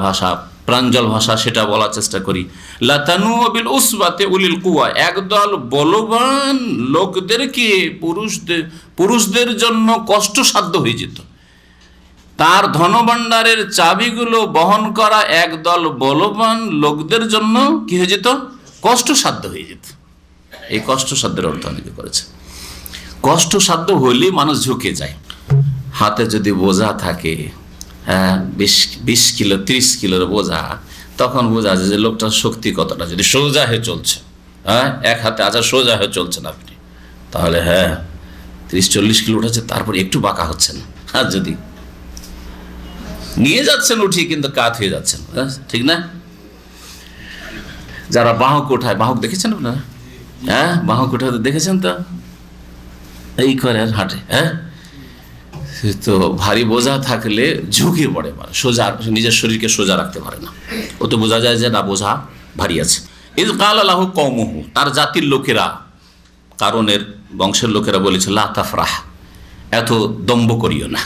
ভাষা, প্রাঞ্জল ভাষা, সেটা বলার চেষ্টা করি। লাতানু বিল উসবাতে উলিল কুওয়া, একদল বলবান লোকদেরকে, পুরুষদের জন্য কষ্টসাধ্য হয়ে যেত। তার ধনভাণ্ডারের চাবিগুলো বহন করা একদল বলবান লোকদের জন্য কি হয়ে যেত? কষ্টসাধ্য হয়ে যেত। এই কষ্টসাধ্যের অর্থ অনেকে করেছে। কষ্টসাধ্য হলেই মানুষ ঝুঁকে যায়। হাতে যদি বোঝা থাকে 20 কিলো 30 কিলোর বোঝা, তখন বোঝা যায় যে লোকটার শক্তি কতটা। যদি সোজা হয়ে চলছে, এক হাতে সোজা হয়ে চলছেন আপনি, তাহলে 30-40 কিলো উঠেছে, তারপর একটু বাঁকা হচ্ছেন। আর যদি নিয়ে যাচ্ছেন উঠিয়ে, কিন্তু কাত হয়ে যাচ্ছেন, ঠিক না? যারা বাহক ওঠায়, বাহক দেখেছেন আপনারা? বাহক ওঠাতে দেখেছেন তো, এই করে হাঁটে। তো ভারী বোঝা থাকলে ঝুঁকে পড়ে, সোজা, নিজের শরীরকে সোজা রাখতে পারে না। ও তো বোঝা যায় যে না, বোঝা ভারী আছে। ইয ক্বালা লাহু কওমুহু, তার জাতির লোকেরা, কারণের বংশের লোকেরা বলেছে লা তাফরাহ, এত দম্ভ করিও না,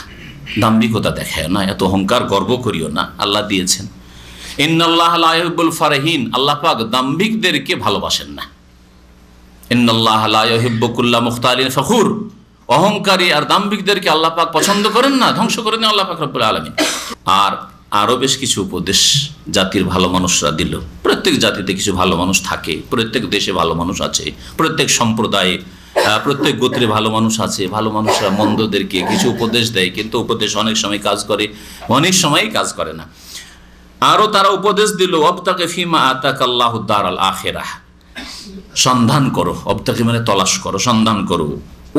দাম্ভিকতা দেখায় না, এত অহংকার গর্ব করিও না। আল্লাহ দিয়েছেন। ইন্নাল্লাহ লা ইউহিব্বুল ফারিহিন, আল্লাহ পাক দাম্ভিকদেরকে ভালোবাসেন না। ইন্নাল্লাহ লা ইউহিব্বু কুল্লা মুখতালিন ফখুর, অহংকারী আর দাম্ভিকদেরকে আল্লাহ পাক পছন্দ করেন না, ধ্বংস করে দেন আল্লাহ পাক রব্বুল আলামিন। আর আরও বেশ কিছু উপদেশ জাতির ভালো মানুষরা দিল। প্রত্যেক জাতিতে কিছু ভালো মানুষ থাকে, প্রত্যেক দেশে ভালো মানুষ আছে, প্রত্যেক সম্প্রদায়ে প্রত্যেক গোত্রে ভালো মানুষ আছে। ভালো মানুষরা মন্দদেরকে কিছু উপদেশ দেয়, কিন্তু উপদেশ অনেক সময় কাজ করে, অনেক সময় কাজ করে না। আরও তারা উপদেশ দিল, অবতাকে ফিমা আতাকাল্লাহু দারাল আখিরাহ, সন্ধান করো, অবতাকে মানে তলাশ করো, সন্ধান করো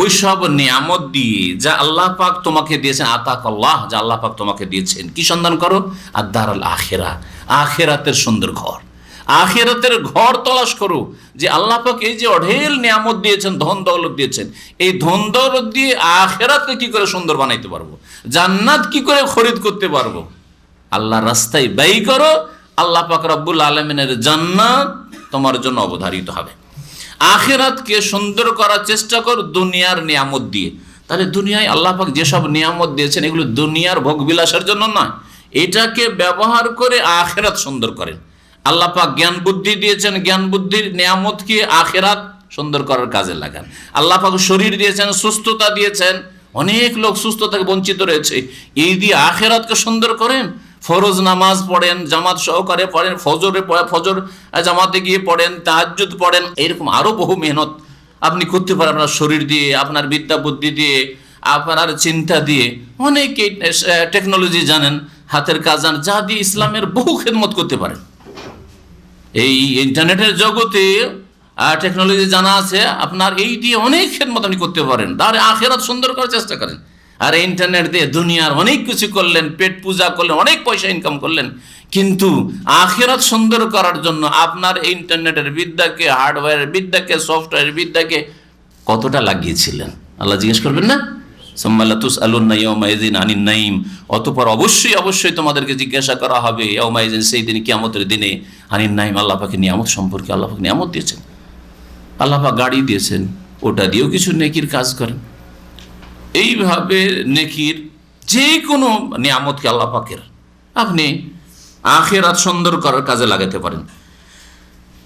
ওই সব নিয়ামত দিয়ে যা আল্লাহ পাক তোমাকে দিয়েছেন। আতাকাল্লাহ, যা আল্লাহ পাক তোমাকে দিয়েছেন, কি সন্ধান করো? আর দারাল আখিরা, আখিরাতের সুন্দর ঘর, আখিরাতের ঘর তলাশ করো। যে আল্লাহ পাক এই যে অঢেল নিয়ামত দিয়েছেন, ধন দৌলত দিয়েছেন, এই ধন দৌলত দিয়ে আখিরাতকে কি করে সুন্দর বানাইতে পারবো, জান্নাত কি করে খরিদ করতে পারবো, আল্লাহর রাস্তায় ব্যয় করো। আল্লাহ পাক রব্বুল আলামিনের জান্নাত তোমার জন্য অবধারিত হবে। আখিরাতকে সুন্দর করার চেষ্টা কর দুনিয়ার নিয়ামত দিয়ে। তাহলে দুনিয়ায় আল্লাহ পাক যেসব নিয়ামত দিয়েছেন এগুলো দুনিয়ার ভোগ বিলাসের জন্য নয়, এটাকে ব্যবহার করে আখিরাত সুন্দর করেন। আল্লাহ পাক জ্ঞান বুদ্ধি দিয়েছেন, জ্ঞান বুদ্ধির নিয়ামতকে আখিরাত সুন্দর করার কাজে লাগান। আল্লাহ পাক শরীর দিয়েছেন, সুস্থতা দিয়েছেন, অনেক লোক সুস্থতা থেকে বঞ্চিত রয়েছে, এই দিয়ে আখিরাতকে সুন্দর করেন। ফরজ নামাজ পড়েন, জামাত সহকারে পড়েন, ফজর জামাতে গিয়ে পড়েন, তাহাজ্জুদ পড়েন, এরকম আরো বহু মেহনত আপনি করতে পারেন আপনার শরীর দিয়ে, আপনার বিদ্যা বুদ্ধি দিয়ে, আপনার চিন্তা দিয়ে। অনেকে টেকনোলজি জানেন, হাতের কাজ জানেন, যা দিয়ে ইসলামের বহু খেদমত করতে পারেন। এই ইন্টারনেটের জগতে টেকনোলজি জানা আছে, আপনার এই দিয়ে অনেক খেদমত আপনি করতে পারেন। তার আখিরাত সুন্দর করার চেষ্টা করেন। আর ইন্টারনেট দিয়ে দুনিয়ার অনেক কিছু করলেন, পেট পূজা করলেন, অনেক পয়সা ইনকাম করলেন, কিন্তু আখিরাত সুন্দর করার জন্য আপনার ইন্টারনেটের বিদ্যাকে, হার্ডওয়্যারের বিদ্যাকে, সফটওয়্যারের বিদ্যাকে কতটা লাগিয়েছিলেন? আল্লাহ জিজ্ঞেস করবেন না? সুম্মা লাতুসআলুন্না ইয়াওমা ইযিন আনিন নাঈম, অতঃপর অবশ্যই অবশ্যই তোমাদেরকে জিজ্ঞাসা করা হবে ইয়াওমা ইযিন, সেই দিন কিয়ামতের দিনে, আনিন নাঈম, আল্লাহ পাকের নিয়ামত সম্পর্কে। আল্লাহ পাক নিয়ামত দিয়েছেন, আল্লাহ পাক গাড়ি দিয়েছেন, ওটা দিয়েও কিছু নেকির কাজ করেন। এইভাবে নেকির যে কোনো নিয়ামতকে আল্লাহ পাকের আপনি আখিরাত সুন্দর করার কাজে লাগাতে পারেন।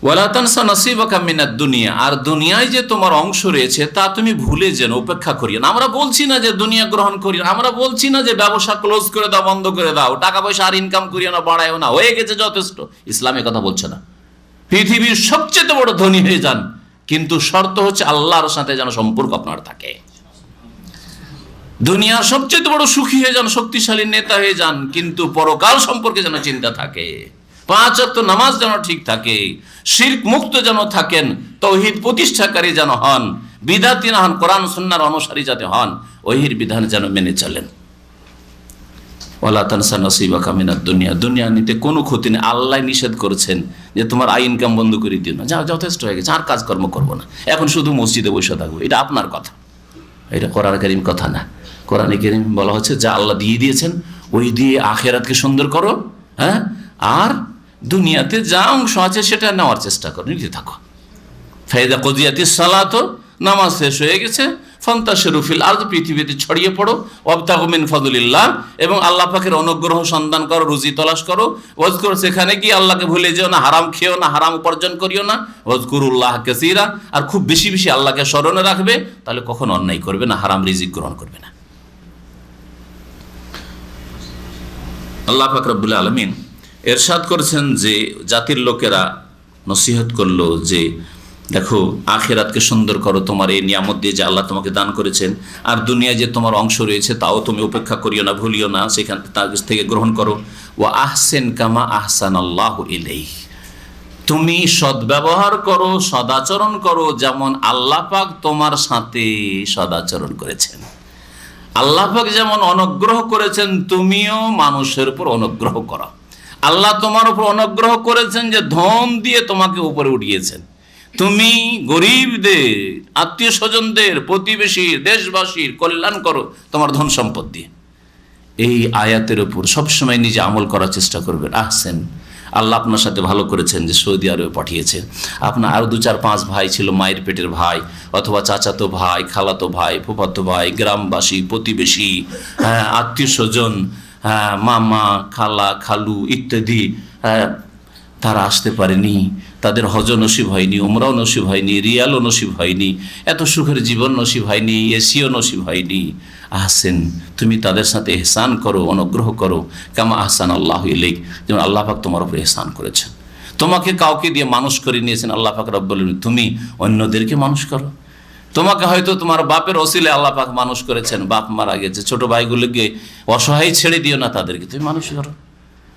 ওয়ালা তানসা নাসিবাকা মিনাদ দুনিয়া, আর দুনিয়ায় যে তোমার অংশ রয়েছে তা তুমি ভুলে যেন, উপেক্ষা করিও না। আমরা বলছি না যে দুনিয়া গ্রহণ করিও না, আমরা বলছি না যে ব্যবসা ক্লোজ করে দাও, বন্ধ করে দাও, টাকা পয়সা আর ইনকাম করিও না, বাড়ায়ও না, হয়ে গেছে যথেষ্ট। ইসলামে কথা বলছে না। পৃথিবীর সবচেয়ে বড় ধনী হয়ে যান, কিন্তু শর্ত হচ্ছে আল্লাহর সাথে যেন সম্পর্ক আপনার থাকে। দুনিয়ার সবচেয়ে বড় সুখী হয়ে যান, শক্তিশালী নেতা হয়ে যান, কিন্তু পরকাল সম্পর্কে যেন চিন্তা থাকে। 5 ওয়াক্ত নামাজ যেন ঠিক থাকে, শিরক মুক্ত যেন থাকেন, তাওহীদ প্রতিষ্ঠাকারী যেন হন, বিদআতি না হন, কোরআন সুন্নাহর অনুসারী যাতে হন, ওহির বিধান যেন মেনে চলেন। ওয়ালা তানসা নাসিবাকা মিনাদ দুনিয়া, দুনিয়া নিতে কোনো ক্ষতি নেই। আল্লাহ নিষেধ করেছেন যে তোমার আয় ইনকাম বন্ধ করে দিও না, যা যথেষ্ট হয়ে গেছে, আর কাজকর্ম করবো না, এখন শুধু মসজিদে বসে থাকবো। এটা আপনার কথা, এটা কোরআন কারীম কথা না। কোরআনে কারীম বলা হচ্ছে যা আল্লাহ দিয়ে দিয়েছেন ওই দিয়ে আখিরাতকে সুন্দর করো, হ্যাঁ, আর দুনিয়াতে যা অংশ আছে সেটা নেওয়ার চেষ্টা করো, নিতে থাকো। ফাইদা কুদিয়াতিস সালাত, নামাজ শেষ হয়ে গেছে, ফান্তাশিরু ফিল আরদ, পৃথিবীতে ছড়িয়ে পড়ো, ওয়াবতাগু মিন ফাদলিল্লাহ, এবং আল্লাহ পাকের অনুগ্রহ সন্ধান করো, রুজি তলাশ করো। ওয়াজকুর, সেখানে গিয়ে আল্লাহকে ভুলে যেও না, হারাম খেও না, হারাম উপার্জন করিও না। ওয়াজকুরুল্লাহ কাসীরা, আর খুব বেশি বেশি আল্লাহকে স্মরণে রাখবে, তাহলে কখনো অন্যায় করবে না, হারাম রিজিক গ্রহণ করবে না। আল্লাহ পাক রব্বুল আলামিন এরশাদ করেছেন যে জাতির লোকেরা নসিহত করলো যে দেখো আখিরাতকে সুন্দর করো তোমার এই নিয়ামত দিয়ে যে আল্লাহ তোমাকে দান করেছেন, আর দুনিয়ায় যে তোমার অংশ রয়েছে তাও তুমি উপেক্ষা করিও না, ভুলিও না, সেখান থেকে গ্রহণ করো। ওয়া আহসিন কামা আহসানাল্লাহু ইলাইহি, তুমি সদ্ব্যবহার করো, সদাচরণ করো, যেমন আল্লাহ পাক তোমার সাথে সদাচরণ করেছেন। আল্লাহ পাক যেমন অনুগ্রহ করেছেন, তুমিও মানুষের উপর অনুগ্রহ করো। আল্লাহ তোমার উপর অনুগ্রহ করেছেন যে ধন দিয়ে তোমাকে উপরে উঠিয়েছেন, তুমি গরিবদের, আত্মীয় স্বজনদের, প্রতিবেশীর, দেশবাসীর কল্যাণ করো তোমার ধন সম্পদ দিয়ে। এই আয়াতের উপর সবসময় নিজে আমল করার চেষ্টা করবেন। আহসেন, আল্লাহ আপনার সাথে ভালো করেছেন যে সৌদি আরবে পাঠিয়েছেন। আপনার আরও 2-4-5 ভাই ছিল, মায়ের পেটের ভাই অথবা চাচাতো ভাই, খালাতো ভাই, ফুফাতো ভাই, গ্রামবাসী, প্রতিবেশী, আত্মীয় স্বজন, মামা, খালা, খালু ইত্যাদি, তারা আসতে পারেনি, তাদের হজ নসিব হয়নি, উমরাও নসিব হয়নি, রিয়ালও নসিব হয়নি, এত সুখের জীবন নসিব হয়নি, এসিও নসিব হয়নি। আহসেন, তুমি তাদের সাথে এহসান করো, অনুগ্রহ করো, কামা আহসান আল্লাহ ইলাইক, যেমন আল্লাহ পাক তোমার উপরে এহসান করেছেন। তোমাকে কাউকে দিয়ে মানুষ করে নিয়েছেন আল্লাহ পাক রব্বুল আলামিন, তুমি অন্যদেরকে মানুষ করো। তোমাকে হয়তো তোমার বাপের ওসিলে আল্লাহ পাক মানুষ করেছেন, বাপ মারা গেছে, ছোট ভাইগুলোকে অসহায় ছেড়ে দিও না, তাদেরকে তুমি মানুষ করো।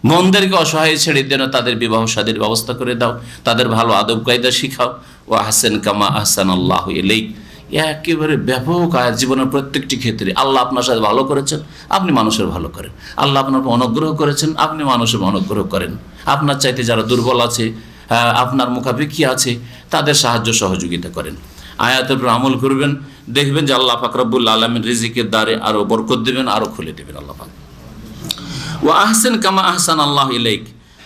বোনদেরকে অসহায় ছেড়ে দিও না, তাদের বিবাহ শাদীর ব্যবস্থা করে দাও, তাদের ভালো আদব কায়দা শিখাও। ও আহসেন কামা আহসান আল্লাহ ইলাইক, একেবারে ব্যাপক আয়াত। জীবনের প্রত্যেকটি ক্ষেত্রে আল্লাহ আপনার সাথে ভালো করেছেন, আপনি মানুষের ভালো করেন। আল্লাহ আপনার অনুগ্রহ করেছেন, আপনি মানুষের অনুগ্রহ করেন। আপনার চাইতে যারা দুর্বল আছে, আপনার মুখাপেক্ষী আছে, তাদের সাহায্য সহযোগিতা করেন। আয়াতের উপর আমল করবেন, দেখবেন যে আল্লাহ পাক রব্বুল আলামিন রিজিকের দ্বারে আরো বরকত দেবেন, আরো খুলে দেবেন আল্লাহ পাক। ওয়া আহসেন কামা আহসান আল্লাহ ইলাইক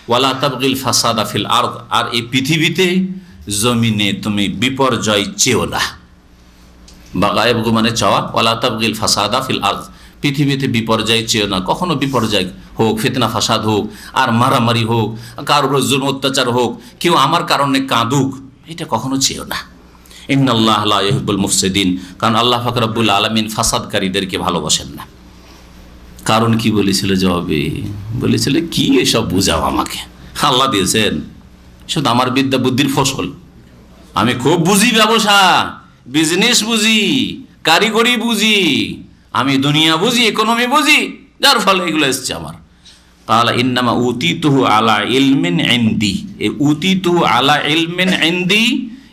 ওয়ালা তাবগিল ফাসাদা ফিল আরদ, আর এই পৃথিবীতে জমিনে তুমি বিপর্যয় চেও না। বাগায়বগু মানে চাওয়া, ওয়ালা তাবগিল ফাসাদা ফিল আরদ, পৃথিবীতে বিপর্যয় চেও না। কখনো বিপর্যয় হোক, ফিতনা ফাসাদ হোক, আর মারামারি হোক, কারোর উপর জুলম অত্যাচার হোক, কেউ আমার কারণে কাঁদুক, এটা কখনো চেও না। ইন্নাল্লাহ লা ইউহিব্বুল মুফসিদিন, কারণ আল্লাহ পাক রব্বুল আলামিন ফাসাদকারীদেরকে ভালোবাসেন না। কারণ কি বলেছিল জবাবে? বলেছিল কি এসব বুঝাও আমাকে, আল্লাহ দিয়েছেন, শুধু আমার বিদ্যা বুদ্ধির ফসল, আমি খুব বুঝি, ব্যবসা বিজনেস বুঝি, কারিগরি বুঝি, আমি দুনিয়া বুঝি, ইকোনমি বুঝি, যার ফলে এগুলো এসছে আমার। কালা ইন্নামা উতিতুহু আলা ইলমিন ইনদি, এই উতিতুহু আলা ইলমিন ইনদি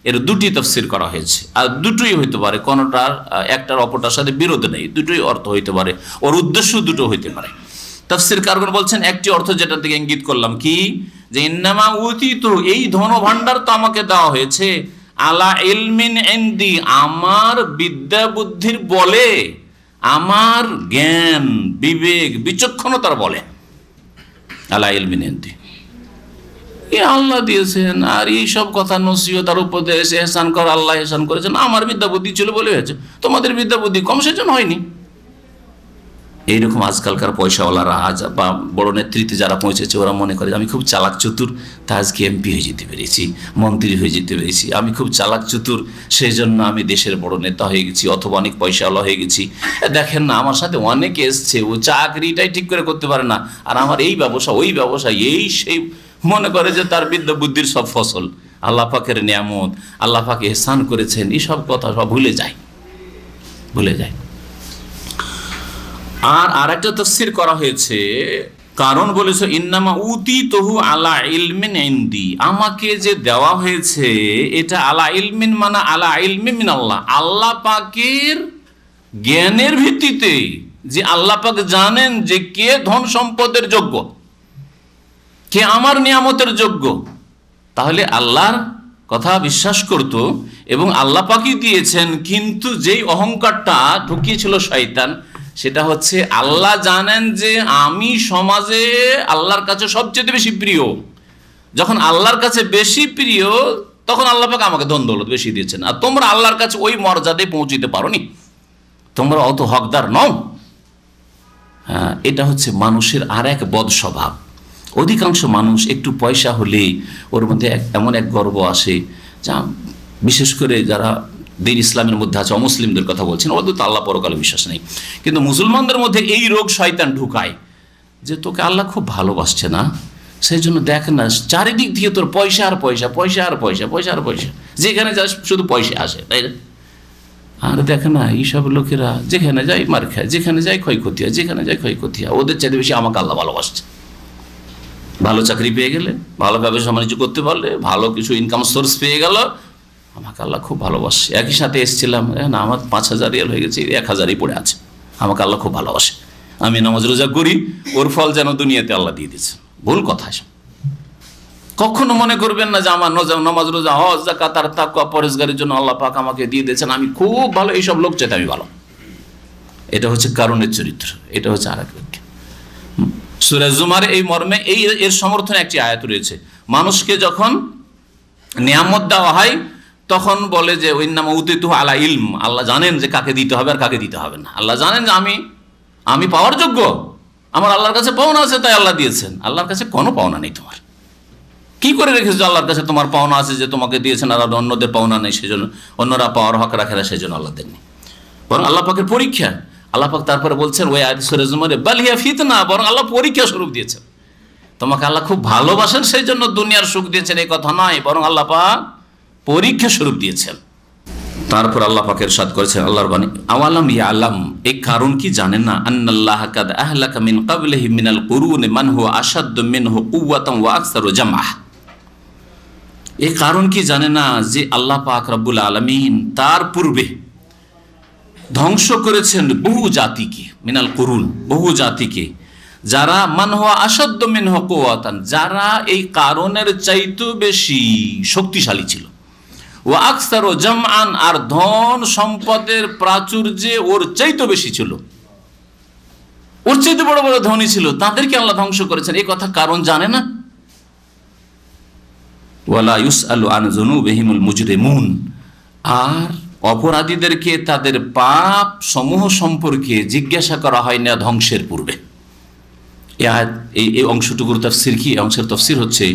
এর দুটি তাফসীর করা হয়েছে, আর দুটোই হইতে পারে, কোনোটার একটার অপরটার সাথে বিরোধ নেই, দুটোই অর্থ হইতে পারে, ওর উদ্দেশ্য দুটো হইতে পারে। তাফসীর কারগণ বলছেন একটি অর্থ যেটা থেকে ইঙ্গিত করলাম কি, যে ইন্নামা উতিতু, এই ধন ভাণ্ডার তো আমাকে দেওয়া হয়েছে, আলা ইলমিন ইনদি, আমার বিদ্যা বুদ্ধির বলে, আমার জ্ঞান বিবেক বিচক্ষণতার বলে, আলা ইলমিন ইনদি, এ আল্লাহ দিয়েছেন। আর এই সব কথা নসিহত আর উপদেশ, এহসান কর, আল্লাহ এহসান করেছেন, আমার বিদ্যা বুদ্ধি ছিল বলে হয়েছে, তোমাদের বিদ্যা বুদ্ধি কম সেজন্য হয়নি। এইরকম আজকালকার পয়সাওয়ালারা আজ বা বড় নেতৃত্বে যারা পৌঁছেছে, ওরা মনে করে আমি খুব চালাক চতুর, তা আজকে এমপি হয়ে যেতে পেরেছি, মন্ত্রী হয়ে যেতে পেরেছি, আমি খুব চালাক চতুর, সেই জন্য আমি দেশের বড় নেতা হয়ে গেছি, অথবা অনেক পয়সাওয়ালা হয়ে গেছি। দেখেন না, আমার সাথে অনেকে এসছে, ও চাকরিটাই ঠিক করে করতে পারে না, আর আমার এই ব্যবসা ওই ব্যবসা এই সেই, মনে করে যে তার বিদ্যা বুদ্ধির সব ফসল, আল্লাহ পাকের নিয়ামত, আল্লাহ পাক এহসান করেছেন, এইসব কথা সব ভুলে যায়। আর একটা তাফসীর করা হয়েছে, কারণ বলেছে ইন্নামা উতিতুহু আলা ইলমিন ইনদি, আমাকে যে দেওয়া হয়েছে এটা আলা ইলমিন মানে আলা ইলমি মিনাল্লাহ, আল্লাহ পাকের জ্ঞানের ভিত্তিতে, যে আল্লাহ পাক জানেন যে কে ধন সম্পদের যোগ্য, কে আমার নিয়ামতের যোগ্য, তাহলে আল্লাহর কথা বিশ্বাস করত এবং আল্লাহ পাকই দিয়েছেন। কিন্তু যেই অহংকারটা ঢুকিয়েছিল শয়তান, সেটা হচ্ছে আল্লাহ জানেন যে আমি সমাজে আল্লাহর কাছে সবচেয়ে বেশি প্রিয়, যখন আল্লাহর কাছে বেশি প্রিয় তখন আল্লাহ পাক আমাকে ধন দৌলত বেশি দিয়েছেন, আর তোমরা আল্লাহর কাছে ওই মর্যাদায় পৌঁছিতে পারোনি, তোমরা অত হকদার নও। হ্যাঁ, এটা হচ্ছে মানুষের আর এক বদ স্বভাব। অধিকাংশ মানুষ একটু পয়সা হলে ওর মধ্যে এমন এক গর্ব আসে, যা বিশেষ করে যারা দিন ইসলামের মধ্যে আছে, অমুসলিমদের কথা বলছেন, ওদের তো আল্লাহ পরকালে বিশ্বাস নেই, কিন্তু মুসলমানদের মধ্যে এই রোগ শয়তান ঢুকায় যে তোকে আল্লাহ খুব ভালোবাসছে না, সেই জন্য দেখ না চারিদিক দিয়ে তোর পয়সা আর পয়সা, পয়সা আর পয়সা, পয়সা আর পয়সা, যেখানে যাস শুধু পয়সা আসে, তাই না? আর দেখে না এইসব লোকেরা যেখানে যায় মার খায়, যেখানে যায় ক্ষয়ক্ষতি হয়, যেখানে যায় ক্ষয়ক্ষতি হয়, ওদের চাইতে বেশি আমাকে আল্লাহ ভালোবাসছে। ভালো চাকরি পেয়ে গেলে, ভালো ব্যবসা বাণিজ্য করতে পারলে, ভালো কিছু ইনকাম সোর্স পেয়ে গেল, আমাকে আল্লাহ খুব ভালোবাসে। একই সাথে এসেছিলাম, না আমার 5,000 রিয়াল হয়ে গেছে, 1,000ই পড়ে আছে, আমাকে আল্লাহ খুব ভালোবাসে, আমি নামাজ রোজা করি, ওর ফল যেন দুনিয়াতে আল্লাহ দিয়ে দিচ্ছে। ভুল কথা। কখনো মনে করবেন না যে আমার নামাজ রোজা হজ যাকাত আর তাকওয়া পরহেজগারির জন্য আল্লাহ পাক আমাকে দিয়ে দিয়েছেন, আমি খুব ভালো, এইসব লোক চাইতে আমি ভালো। এটা হচ্ছে কারণের চরিত্র, এটা হচ্ছে আর এক ব্যক্তি। সূরা জুমার এই মর্মে এর সমর্থনে একটি আয়াত রয়েছে। মানুষকে যখন নিয়ামত দেওয়া হয় তখন বলে যে ওইন্নামা উতিতুহু আলা ইলম, আল্লাহ জানেন যে কাকে দিতে হবে আর কাকে দিতে হবে না। আল্লাহ জানেন যে আমি পাওয়ার যোগ্য, আমার আল্লাহর কাছে পাওনা আছে, তাই আল্লাহ দিয়েছেন। আল্লাহর কাছে কোনো পাওনা নেই। তোমার কি করে রেখেছো আল্লাহর কাছে তোমার পাওনা আছে যে তোমাকে দিয়েছেন, আর অন্যদের পাওনা নেই, সেজন্য অন্যরা পাওয়ার হক রাখে না, সেই জন্য আল্লাহ দেননি। বরং আল্লাহ পাকের পরীক্ষা। আল্লাহ পাক তারপরে বলছেন ওই আয়াত সূরা জুমারে, বাল হিয়া ফিতনা, বরং আল্লাহ পরীক্ষা স্বরূপ দিয়েছেন। তোমাকে আল্লাহ খুব ভালোবাসেন সেই জন্য দুনিয়ার সুখ দিয়েছেন এই কথা নয়, বরং আল্লাহ পাক পরীক্ষা স্বরূপ দিয়েছেন। তারপর আল্লাহ পাক ইরশাদ করেছেন আল্লাহর বাণী, আওয়ালাম ইয়ালাম, এই কারণ কি জানেন না, আন্নাল্লাহ কাদ আহলাকা মিন ক্বাবলিহি মিনাল কুরুনি মান হুয়া আশাদ্দু মিনহু কুওয়াতান ওয়া আকসারু জামআ। এই কারণ কি জানে না যে আল্লাহ পাক রব্বুল আলামিন তার পূর্বে ধ্বংস করেছেন বহু জাতিকে, মিনাল কুরুন, বহু জাতিকে, যারা মান হুয়া আশাদ্দু মিনহু কুওয়াতান, যারা এই কারণের চাইতে বেশি শক্তিশালী ছিল, ও আকসারু জামআন, আর ধন সম্পদের প্রাচুর্যে ওর চাইতে বেশি ছিল, ওর চাইতে বড় বড় ধনী ছিল, তাদেরকে আল্লাহ ধ্বংস করেছেন। এই কথা কারণ জানে না। ওয়ালা ইউসআলু আন যুনুবিহিমুল মুজরিমুন, আর অপরাধীদেরকে তাদের পাপ সমূহ সম্পর্কে জিজ্ঞাসা করা হয় না ধ্বংসের পূর্বে। এই অংশটুকুর তাফসীর কি? অংশের তাফসীর হচ্ছে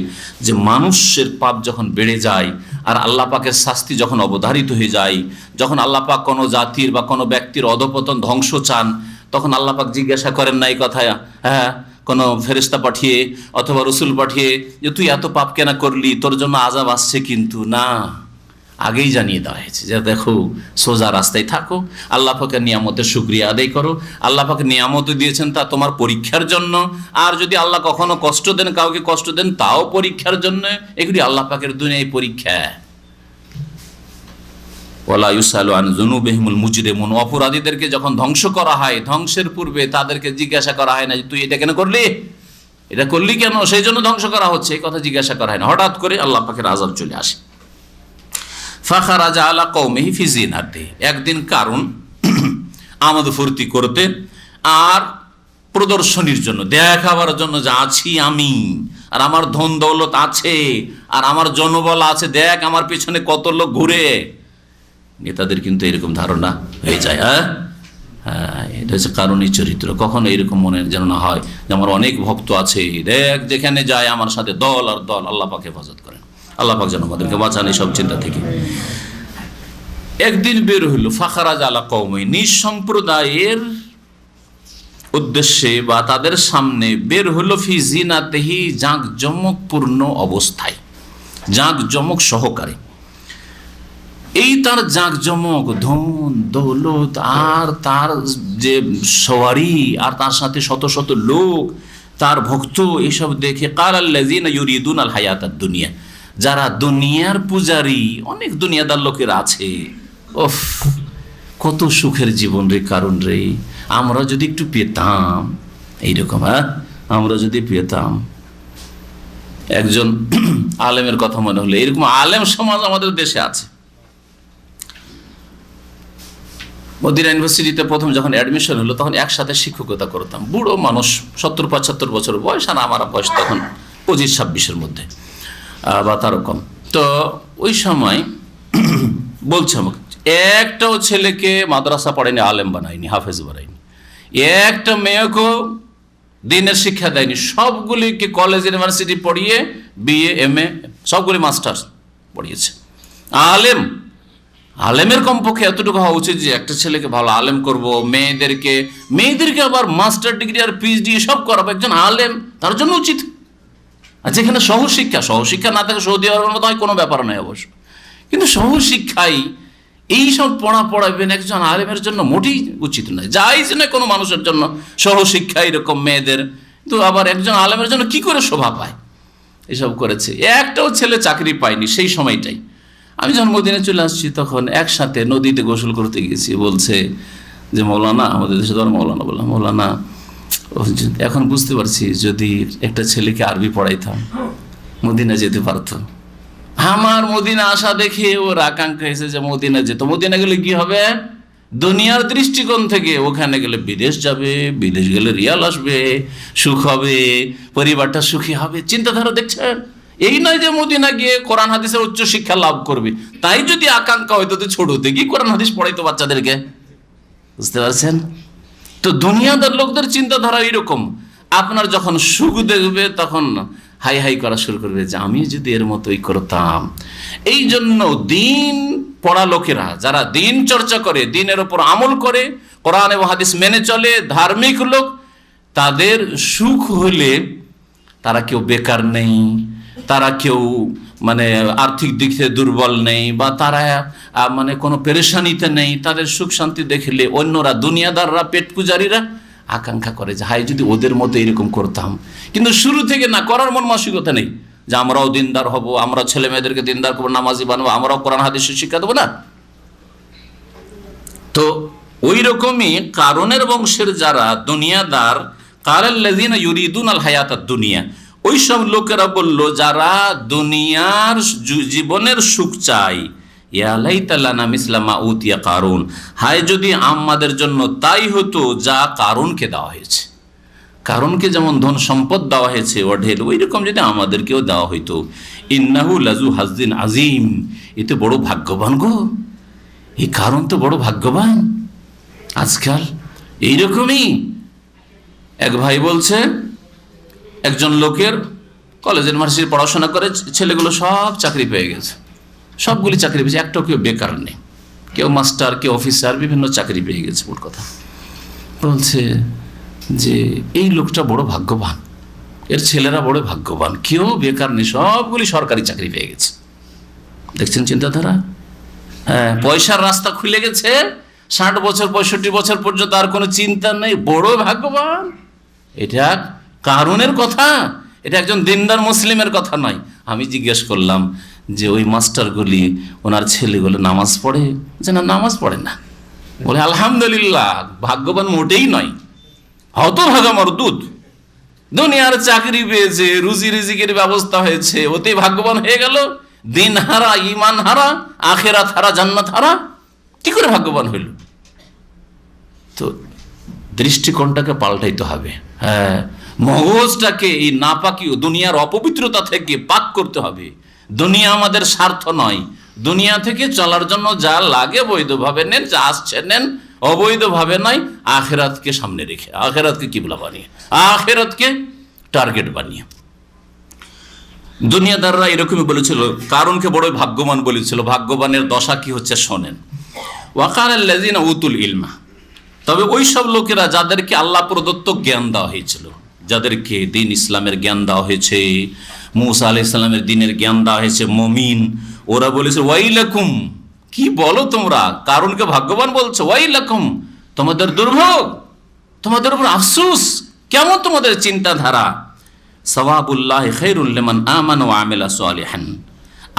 যে মানুষের পাপ যখন বেড়ে যায় আর আল্লাহ পাকের শাস্তি যখন অবধারিত হয়ে যায়, যখন আল্লাহ পাক কোনো জাতির বা কোনো ব্যক্তির অধপতন ধ্বংস চান, তখন আল্লাহ পাক জিজ্ঞাসা করেন না এই কথা, হ্যাঁ, কোনো ফেরেশতা পাঠিয়ে অথবা রসুল পাঠিয়ে যে তুই এত পাপ কেন করলি, তোর জন্য আযাব আসছে, কিন্তু না, আগেই জানিয়ে দেওয়া হয়েছে যে দেখো সোজা রাস্তায় থাকো, আল্লাহ পাকের নিয়ামতের শুকরিয়া আদায় করো। আল্লাহ পাক নিয়ামত দিয়েছেন তা তোমার পরীক্ষার জন্য, আর যদি আল্লাহ কখনো কষ্ট দেন, কাউকে কষ্ট দেন, তাও পরীক্ষার জন্য। এগুলি আল্লাহ পাকের দুনিয়ায় পরীক্ষা। ওয়ালা ইউসআলু আন যুনুবিহিমুল মুজরিমুন, অপরাধীদেরকে যখন ধ্বংস করা হয়, ধ্বংসের পূর্বে তাদেরকে জিজ্ঞাসা করা হয় না যে তুই এটা কেন করলি, এটা করলি কেন, সেই জন্য ধ্বংস করা হচ্ছে, এই কথা জিজ্ঞাসা করা হয় না। হঠাৎ করে আল্লাহ পাকের আযাব চলে আসে। ফাখারাজা আলা কওমিহি ফি জিনাতিহি, একদিন কারণ আমোদ ফুর্তি করতে আর প্রদর্শনীর জন্য, দেখাবার জন্য যে আছি আমি, আর আমার ধন দৌলত আছে, আর আমার জনবল আছে, দেখ আমার পেছনে কত লোক ঘুরে। নেতাদের কিন্তু এরকম ধারণা হয়ে যায়। হ্যাঁ, এটা হচ্ছে কারণই চরিত্র। কখনো এরকম মনে যেন না হয় যে আমার অনেক ভক্ত আছে, দেখ যেখানে যায় আমার সাথে দল আর দল। আল্লাহ পাক হেফাজত করেন, আল্লাহ পাক যেন আমাদেরকে বাঁচান এই সব চিন্তা থেকে। একদিন বের হইল, ফাখারাজ আলা কওমি, নিজ সম্প্রদায়ের উদ্দেশ্যে বা তাদের সামনে বের হলো, ফি জিনাতিহি, জাঁকজমকপূর্ণ অবস্থায়, জাঁকজমক সহকারে। এই তার জাঁকজমক, ধন দৌলত, আর তার যে সওয়ারি, আর তার সাথে শত শত লোক, তার ভক্ত, এসব দেখে কালাল্লাযিনা ইউরিদুনাল হায়াতাদ দুনিয়া, যারা দুনিয়ার পূজারী, অনেক দুনিয়াদার লোকের আছে, ওফ কত সুখের জীবন রে, কারণ রে, আমরা যদি একটু পেতাম এইরকম, হ্যাঁ, আমরা যদি পেতাম। একজন আলেমের কথা মনে হলো, এরকম আলেম সমাজ আমাদের দেশে আছে। মদিনা ইউনিভার্সিটিতে প্রথম যখন অ্যাডমিশন হলো, তখন একসাথে শিক্ষকতা করতাম। বুড়ো মানুষ, 70-75 বছর বয়স, আর আমার বয়স তখন 25-26-এর মধ্যে বা তারও কম। তো ওই সময় বলছে আমাকে, একটাও ছেলেকে মাদ্রাসা পড়ায়নি, আলেম বানায়নি, হাফেজ বানায়নি, একটা মেয়েকেও দিনের শিক্ষা দেয়নি, সবগুলিকে কলেজ ইউনিভার্সিটি পড়িয়ে বিএ এমএ সবগুলি মাস্টার্স পড়িয়েছে। আলেমের কমপক্ষে এতটুকু হওয়া উচিত যে একটা ছেলেকে ভালো আলেম করব, মেয়েদেরকে আবার মাস্টার ডিগ্রি আর পিএইচডি সব করাবো, একজন আলেম তার জন্য উচিত। আর যেখানে সহশিক্ষা না থাকে, সৌদি আরবের মতো হয়, কোনো ব্যাপার নয় অবশ্য, কিন্তু সহশিক্ষাই এইসব পড়াবেন একজন আলেমের জন্য মোটেই উচিত নয়, জায়েজ নয় কোনো মানুষের জন্য সহশিক্ষা এরকম মেয়েদের। তো আবার একজন আলেমের জন্য কি করে শোভা পায়, এসব করেছে। একটাও ছেলে চাকরি পায়নি সেই সময়টাই। আমি যখন মদিনায় চলে আসছি, তখন একসাথে নদীতে গোসল করতে গেছি। বলছে যে মৌলানা, আমাদের দেশে ধর মৌলানা বললাম, মৌলানা এখন বুঝতে পারছি যদি একটা ছেলেকে আরবি পড়াইতাম মদিনা যেতে পারতো। আমার মদিনা আসা দেখে ওর আকাঙ্ক্ষা এসে যে মদিনা যেত, মদিনা গেলে কি হবে, দুনিয়ার দৃষ্টিকোণ থেকে ওখানে গেলে বিদেশ যাবে, বিদেশ গেলে রিয়াল আসবে, সুখ হবে, পরিবারটা সুখী হবে। চিন্তাধারা দেখছেন? এই নয় যে মদিনা গিয়ে কোরআন হাদিসের উচ্চ শিক্ষা লাভ করবে। তাই যদি আকাঙ্ক্ষা হয়তো ছোট থেকে কোরআন হাদিস পড়াইতো বাচ্চাদেরকে, বুঝতে পারছেন? তো দুনিয়াদার লোকদের চিন্তাধারা এরকম। আপনার যখন সুখ দেখবে তখন হাই হাই করা শুরু করবে যে আমি যদি এর মতোই করতাম। এই জন্য দিন পড়া লোকেরা, যারা দিন চর্চা করে, দিনের ওপর আমল করে, কোরআন এবং হাদিস মেনে চলে, ধার্মিক লোক, তাদের সুখ হলে তারা কেউ বেকার নেই, তারা কেউ মানে আর্থিক দিক থেকে দুর্বল নেই, বা তারা মানে কোনো পেরেশানিতে নেই। তাদের সুখ শান্তি দেখলে অন্যরা, দুনিয়াদাররা, পেট পূজারীরা আকাঙ্ক্ষা করে যে হাই যদি ওদের মতো এরকম করতাম। কিন্তু শুরু থেকে না করার মন মানসিকতা নেই যে আমরাও দিনদার হব, আমরা ছেলে মেয়েদেরকে দিনদার করবো, নামাজি বানবো, আমরাও কোরআন হাদিসের শিক্ষা দেবো না। তো ওই রকমই কারণের বংশের যারা দুনিয়াদার, কালাল্লাযিনা ইউরিদুনাল হায়াতাদ দুনিয়া, ওই সব লোকেরা বলল যারা দুনিয়ার জীবনের সুখ চাই, ইয়া লাইতা লানা মিসলা মা উতিয়া কারুন, হায় যদি আমাদের জন্য তাই হতো যা কারুনকে দেওয়া হয়েছে। কারুনকে যেমন ধন সম্পদ দেওয়া হয়েছে অঢেল, ওই রকম যদি আমাদেরকেও দেওয়া হইতো। ইন্নাহু লাজু হাজ্জিন আজিম, এ তো বড় ভাগ্যবান গো, এই কারণ তো বড় ভাগ্যবান। আজকাল এইরকমই এক ভাই বলছে, একজন লোকের কলেজ ইউনিভার্সিটি পড়াশোনা করে ছেলেগুলো সব চাকরি পেয়ে গেছে, সবগুলি চাকরি পেয়েছে, একটাও কেউ বেকার নেই, কেউ মাস্টার, কেউ অফিসার, বিভিন্ন চাকরি পেয়ে গেছে। ওর কথা বলছে যে এই লোকটা বড় ভাগ্যবান, এর ছেলেরা বড় ভাগ্যবান, কেউ বেকার নেই, সবগুলি সরকারি চাকরি পেয়ে গেছে। দেখছেন চিন্তাধারা? হ্যাঁ, পয়সার রাস্তা খুলে গেছে, 60 বছর 65 বছর পর্যন্ত আর কোনো চিন্তা নেই, বড় ভাগ্যবান। এটা কারণের কথা, এটা একজন দিনদার মুসলিমের কথা নয়। আমি জিজ্ঞেস করলাম যে ওই মাস্টারগুলি, ওনার ছেলেগুলো নামাজ পড়ে? যে না, নামাজ পড়ে না। বলে আলহামদুলিল্লাহ, ভাগ্যবান মোটেই নয়, হতভাগা মরদুদ। দুনিয়ার চাকরি পেয়েছে, রুজি রিজিকের ব্যবস্থা হয়েছে, ওতেই ভাগ্যবান হয়ে গেল। দিন হারা, ইমান হারা, আখেরাত হারা, জান্নাত হারা, কি করে ভাগ্যবান হইল? তো দৃষ্টিকোণটাকে পাল্টাইতে হবে। হ্যাঁ, মগজটাকে এই নাপাকি দুনিয়ার অপবিত্রতা থেকে পাক করতে হবে। দুনিয়া আমাদের স্বার্থ নয়, দুনিয়া থেকে চলার জন্য যা লাগে বৈধভাবে নেন, যা আসছে নেন, অবৈধভাবে নয়। আখেরাতকে সামনে রেখে, আখেরাতকে কিবলা বানিয়ে, আখেরাতকে টার্গেট বানিয়ে। দুনিয়াদাররা এরকমই বলেছিল, কারণকে বড় ভাগ্যবান বলেছিল। ভাগ্যবানের দশা কি হচ্ছে শোনেন। ওয়াকালাল্লাযিনা উতুল ইলমা, তবে ওই সব লোকেরা যাদেরকে আল্লাহ প্রদত্ত জ্ঞান দেওয়া হয়েছিল, যাদেরকে দিন ইসলামের জ্ঞান দেওয়া হয়েছে, মুসা আলাইহিস সালামের দিনের জ্ঞান দেওয়া হয়েছে, মুমিন, ওরা বলেছে ওয়াইলাকুম, কি বলো তোমরা, কারণকে ভাগ্যবান বলছো? ওয়াইলাকুম, তোমাদের দুর্ভোগ, তোমাদের উপর আফসোস, কেমন তোমাদের চিন্তাধারা। সওয়াবুল্লাহি খায়রুল লিমান আমানা ওয়া আমিলা সালিহান,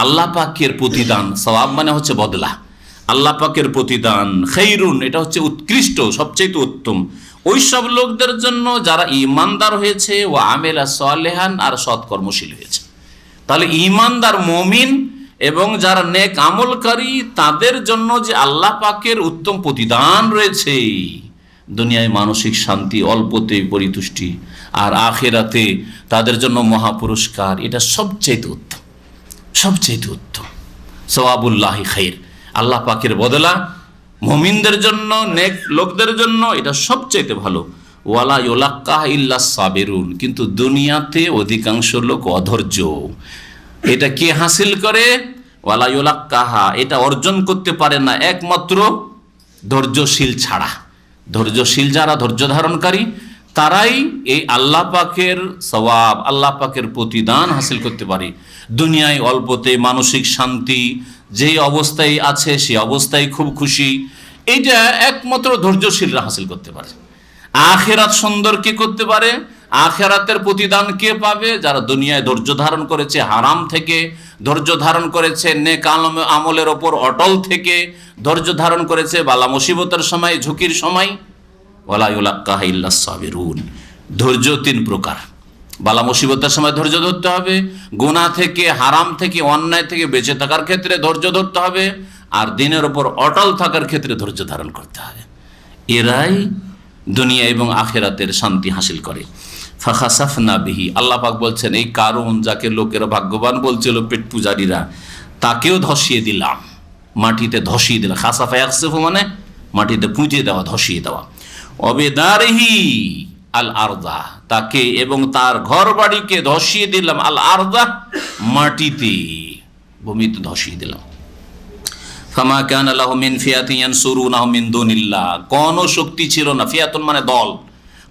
আল্লাহ পাকের প্রতিদান, সওয়াব মানে হচ্ছে বদলা, আল্লাহ পাকের প্রতিদান, খায়রুন এটা হচ্ছে উৎকৃষ্ট, সবচেয়ে উত্তম ওই সব লোকদের জন্য যারা ঈমানদার হয়েছে, ও আমিলা সালিহান, আর সৎকর্মশীল হয়েছে। তাহলে ঈমানদার মুমিন এবং যারা নেক আমলকারী, তাদের জন্য যে আল্লাহ পাকের উত্তম প্রতিদান রয়েছে, দুনিয়ায় মানসিক শান্তি, অল্পতে পরিতুষ্টি, আর আখিরাতে তাদের জন্য মহাপুরস্কার, এটা সবচেয়ে উত্তম, সবচেয়ে উত্তম। সওয়াবুল্লাহি খায়র, আল্লাহ পাকের বদলা মুমিনদের জন্য, নেক লোকদের জন্য এটা সবচেয়ে ভালো। ওয়ালা ইউলাক্কাহা ইল্লা সাবিরুন, কিন্তু দুনিয়াতে অধিকাংশ লোক অধৈর্য। এটা কে হাসিল করে? ওয়ালা ইউলাক্কাহা, এটা অর্জন করতে পারে না একমাত্র ধৈর্যশীল ছাড়া। ধৈর্যশীল যারা, ধৈর্য ধারণকারী, তারাই এই আল্লাহ পাকের সওয়াব, আল্লাহ পাকের প্রতিদান হাসিল করতে পারে। দুনিয়ায় অল্পতে মানসিক শান্তি, যেই অবস্থায় আছে সেই অবস্থায় খুব খুশি, এইটা একমাত্র ধৈর্যশীলরা হাসিল করতে পারে। আখেরাত সুন্দর কে করতে পারে? আখেরাতের প্রতিদান কে পাবে? যারা দুনিয়ায় ধৈর্য ধারণ করেছে, হারাম থেকে ধৈর্য ধারণ করেছে, নেক আমলের ওপর অটল থেকে ধৈর্য ধারণ করেছে, বালা মুসিবতের সময়, ঝুঁকির সময়। ওয়ালা ইউলাক্কাহা ইল্লা সাবিরুন, ধৈর্য 3 প্রকার। বালা মুসিবতের সময় ধৈর্য ধরতে হবে, গুনাহ থেকে, হারাম থেকে, অন্যায় থেকে বেঁচে থাকার ক্ষেত্রে ধৈর্য ধরতে হবে, আর দিনের ওপর অটল থাকার ক্ষেত্রে ধৈর্য ধারণ করতে হবে। এরাই দুনিয়া এবং আখেরাতের শান্তি হাসিল করে। ফাখাসাফনা বিহি, আল্লাহ পাক বলছেন এই কারণ যাকে লোকেরা ভাগ্যবান বলছিল পেট পূজারীরা, তাকেও ধসিয়ে দিলাম, মাটিতে ধসিয়ে দিলাম। খাসাফা ইয়াখসিফু মানে মাটিতে পুঁতে দেওয়া, ধসিয়ে দেওয়া। অবেদারিহি আল আরদা, তাকে এবং তার ঘর বাড়িকে ধসিয়ে দিলাম, আল আরদা মাটিতে, ভূমিতে ধসিয়ে দিলাম। ফামা কানা লাহু মিন ফিয়াতিন ইয়ানসুরুনাহু মিন দুনিল্লাহ, কোন শক্তি ছিল না, ফিয়াতুন মানে দল,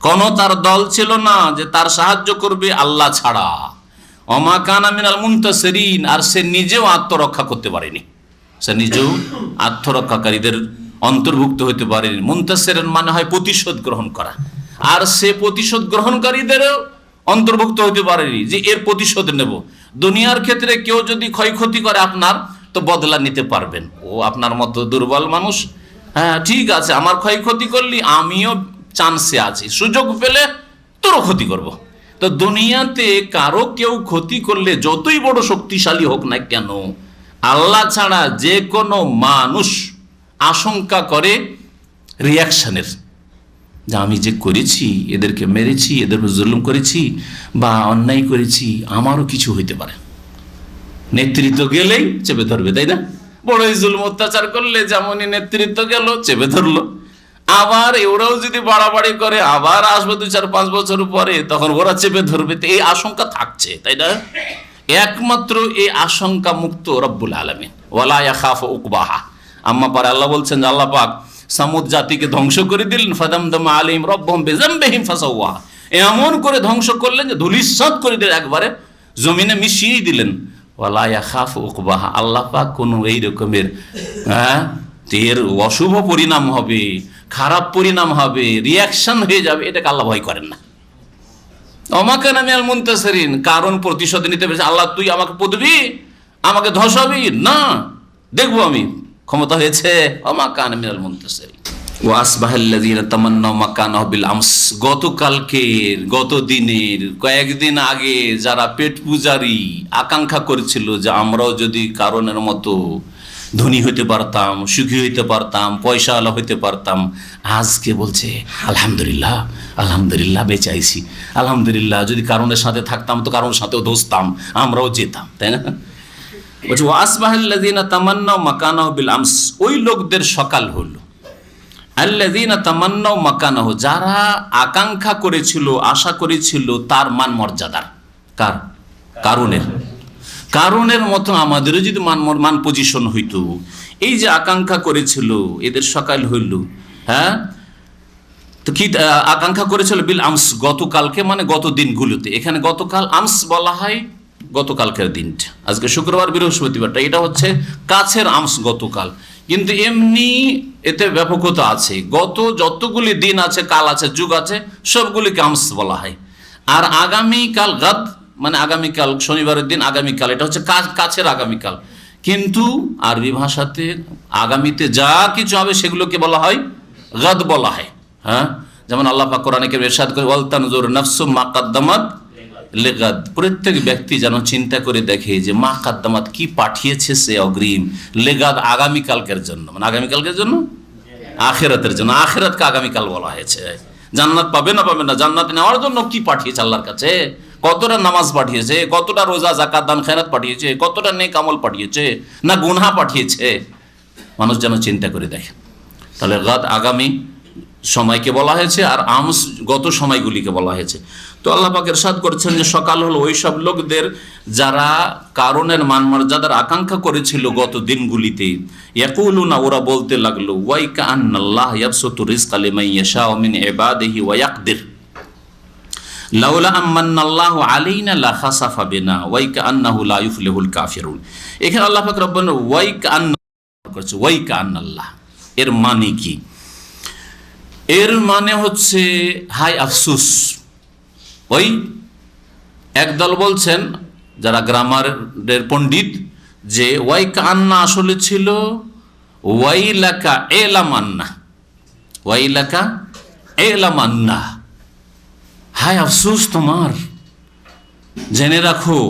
কোন তার দল ছিল না যে তার সাহায্য করবে আল্লাহ ছাড়া। ওমা কানা মিনাল মুনতাসিরিন, আর সে নিজেও আত্মরক্ষা করতে পারেনি, সে নিজেও আত্মরক্ষাকারীদের অন্তর্ভুক্ত হতে পারেনি। মুনতাসির মানে হয় প্রতিশোধ গ্রহণ করা, আর সে প্রতিশোধ গ্রহণকারীদেরও অন্তর্ভুক্ত হতে পারেনি যে এর প্রতিশোধ নেব। দুনিয়ার ক্ষেত্রে কেউ যদি ক্ষয়ক্ষতি করে আপনার, তো বদলা নিতে পারবেন। ও আপনার মতো দুর্বল মানুষ, হ্যাঁ ঠিক আছে, আমার ক্ষয়ক্ষতি করলি, আমিও চান্সে আছি, সুযোগ পেলে তোরও ক্ষতি করব। তো দুনিয়াতে কারো কেউ ক্ষতি করলে যতই বড় শক্তিশালী হোক না কেন, আল্লাহ ছাড়া যে কোনো মানুষ আশঙ্কা করে রিয়াকশনের, যে আমি যে করেছি, এদেরকে মেরেছি, এদের জুলুম করেছি বা অন্যায় করেছি, আমারও কিছু হইতে পারে। নেতৃত্ব গেলেই চেপে ধরবে, তাই না? বড়ই জুলুম অত্যাচার করলে যেমনই নেতৃত্ব গেল চেপে ধরলো, আবার ওরাও যদি বাড়াবাড়ি করে আবার আসবে 2-4-5 বছর পরে, তখন ওরা চেপে ধরবে। তো এই আশঙ্কা থাকছে, তাই না? একমাত্র এই আশঙ্কা মুক্ত রব্বুল আলামিন, ওয়ালা ইয়াখাফু উকবাহা। আম্মা পারে আল্লাহ বলছেন যে আল্লাহ পাক সামুদ জাতিকে ধ্বংস করে দিলেন, ফাদামদামা আলাইহিম রাব্বুহুম বিযামবিহিম ফাসাওয়া, এমন করে ধ্বংস করলেন যে ধূলিসাৎ করে দিলেন, একবারে জমিনে মিশিয়ে দিলেন। ওয়ালা ইয়াখাফু উকবাহা, আল্লাহ পাক কোনো এই রকমের এর অশুভ পরিণাম হবে, খারাপ পরিণাম হবে, রিয়াকশন হয়ে যাবে, এটাকে আল্লাহ ভয় করেন না। ওমা কানা মিনাল মুনতাসিরিন, কারণ প্রতিশোধ নিতে পেরেছে আল্লাহ, তুই আমাকে পদবি, আমাকে ধসাবি না, দেখবো আমি ক্ষমতা হয়েছে। ওমা কানা মিনাল মুনতাসিরিন। ওয়া আসবাহাল্লাযীনা তামান্নাউ মাকানাহু বিল আমস, গতকালকের, গত দিনের, কয়েকদিন আগে যারা পেট পূজারি আকাঙ্ক্ষা করেছিল যে আমরাও যদি কারণের মতো ধনী হইতে পারতাম, সুখী হইতে পারতাম, পয়সাওয়ালা হইতে পারতাম, আজকে বলছে আলহামদুলিল্লাহ, আলহামদুলিল্লাহ বেঁচে আইছি, আলহামদুলিল্লাহ, যদি কারণের সাথে থাকতাম তো কারণের সাথেও ধসতাম, আমরাও যেতাম, তাই না? বলছে ওয়া আসবাহাল্লাযীনা তামান্নাউ মাকানাহু বিল আমস, ওই লোকদের সকাল হলো, আল্লাযীনা তামান্নাউ মাকানাহু, যারা আকাঙ্ক্ষা করেছিল, আশা করেছিল তার মান মর্যাদার, কার? কারণের মতো আমাদেরও যদি মান পজিশন হইতো, এই যে আকাঙ্ক্ষা করেছিল এদের সকাল হইল। হ্যাঁ, তো কি আকাঙ্ক্ষা করেছিল? বিল আমস, গতকালকে মানে গত দিনগুলোতে। এখানে গতকাল আমস বলা হয় গতকালকের দিনটা, আজকে শুক্রবার, বৃহস্পতিবারটা, এটা হচ্ছে কাছের আমস, গতকাল। কিন্তু এমনি এতে ব্যাপকতা আছে, গত যতগুলি দিন আছে, কাল আছে, যুগ আছে, সবগুলিকে আমস বলা হয়। আর আগামীকাল গাদ মানে আগামীকাল, শনিবারের দিন আগামীকাল, এটা হচ্ছে কাছের আগামীকাল। কিন্তু আরবি ভাষাতে আগামীতে যা কিছু হবে সেগুলোকে বলা হয় গাদ বলা হয়। হ্যাঁ, যেমন আল্লাহ পাক কোরআনে কারীমে ইরশাদ করে, ওয়াল তানজুর নাফসুম মা কাদ্দামাত লিগাদ, প্রত্যেক ব্যক্তি যেন চিন্তা করে দেখে যে মা কাদ্দামাত, কি পাঠিয়েছে সে অগ্রিম, লেগাদ আগামীকালকের জন্য, মানে আগামীকালকের জন্য, আখিরাতের জন্য। আখিরাতকে আগামীকাল বলা হয়েছে। জান্নাত পাবে না পাবে না, জান্নাত নেওয়ার জন্য কি পাঠিয়েছে আল্লাহর কাছে, কতটা নামাজ পাঠিয়েছে, কতটা রোজা যাকাত দান খেরাত পাঠিয়েছে, কতটা নেক আমল পাঠিয়েছে, না গুনাহ পাঠিয়েছে, মানুষ যেন চিন্তা করে দেখে। তাহলে গাদ আগামী সময়কে বলা হয়েছে, আর আমস গত সময়গুলিকে বলা হয়েছে। তো আল্লাহ পাক ইরশাদ করছেন যে সকাল হলো ওই সব লোকদের যারা কারণের মান মর্যাদার আকাঙ্ক্ষা করেছিল গত দিনগুলিতে। ইয়াকুলুনা, ওরা বলতে লাগলো, ওয়াইকা আন্নাল্লাহ ইয়াবসুতু রিজকা লিমান ইয়াশাউ মিন ইবাদিহি ওয়া ইয়াকদির লাউলা আম্মান্নাল্লাহু আলাইনা লাখাসাফা বিনা ওয়াইকা আন্নাহু লা ইউফলিহুল কাফিরুন। এখানে আল্লাহ পাক রব্বানা ওয়াইকা আন্না করছে, ওয়াইকা আন্নাল্লাহ, এর মানে কি? এর মানে হচ্ছে হায় আফসুস। ওই একদল বলছেন যারা গ্রামারের পণ্ডিত যে ওয়াইকা আন্না আসলে ছিল ওয়াইলাকা এলামান্না, ওয়াইলাকা এলামান্না, হায় আফসোস তোমার, জেনে রাখো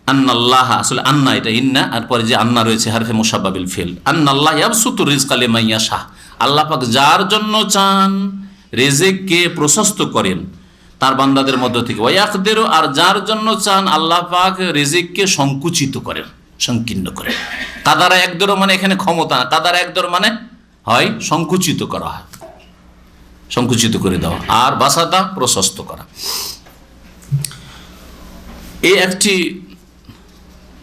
আন্নাল্লাহ, আসলে আন্না এটা ইন্না, আর পরে যে আন্না রয়েছে হারফে মুশাব্বাবিল ফিল। আন্নাল্লাহ ইয়াবসুতুর রিজকা লিমান ইয়াশা, আল্লাহ পাক যার জন্য চান রিজিককে প্রশস্ত করেন তার বান্দাদের মধ্য থেকে। ওয়া ইয়াকদিরু, আর যার জন্য চান আল্লাহ পাক রিজিককে সংকুচিত করেন, সংকীর্ণ করেন। কাদারা একদর মানে এখানে ক্ষমতা, কাদারা একদর মানে হয় সংকুচিত করা, হয় সংকুচিত করে দেওয়া, আর বাসাদা প্রশস্ত করা। এই একটি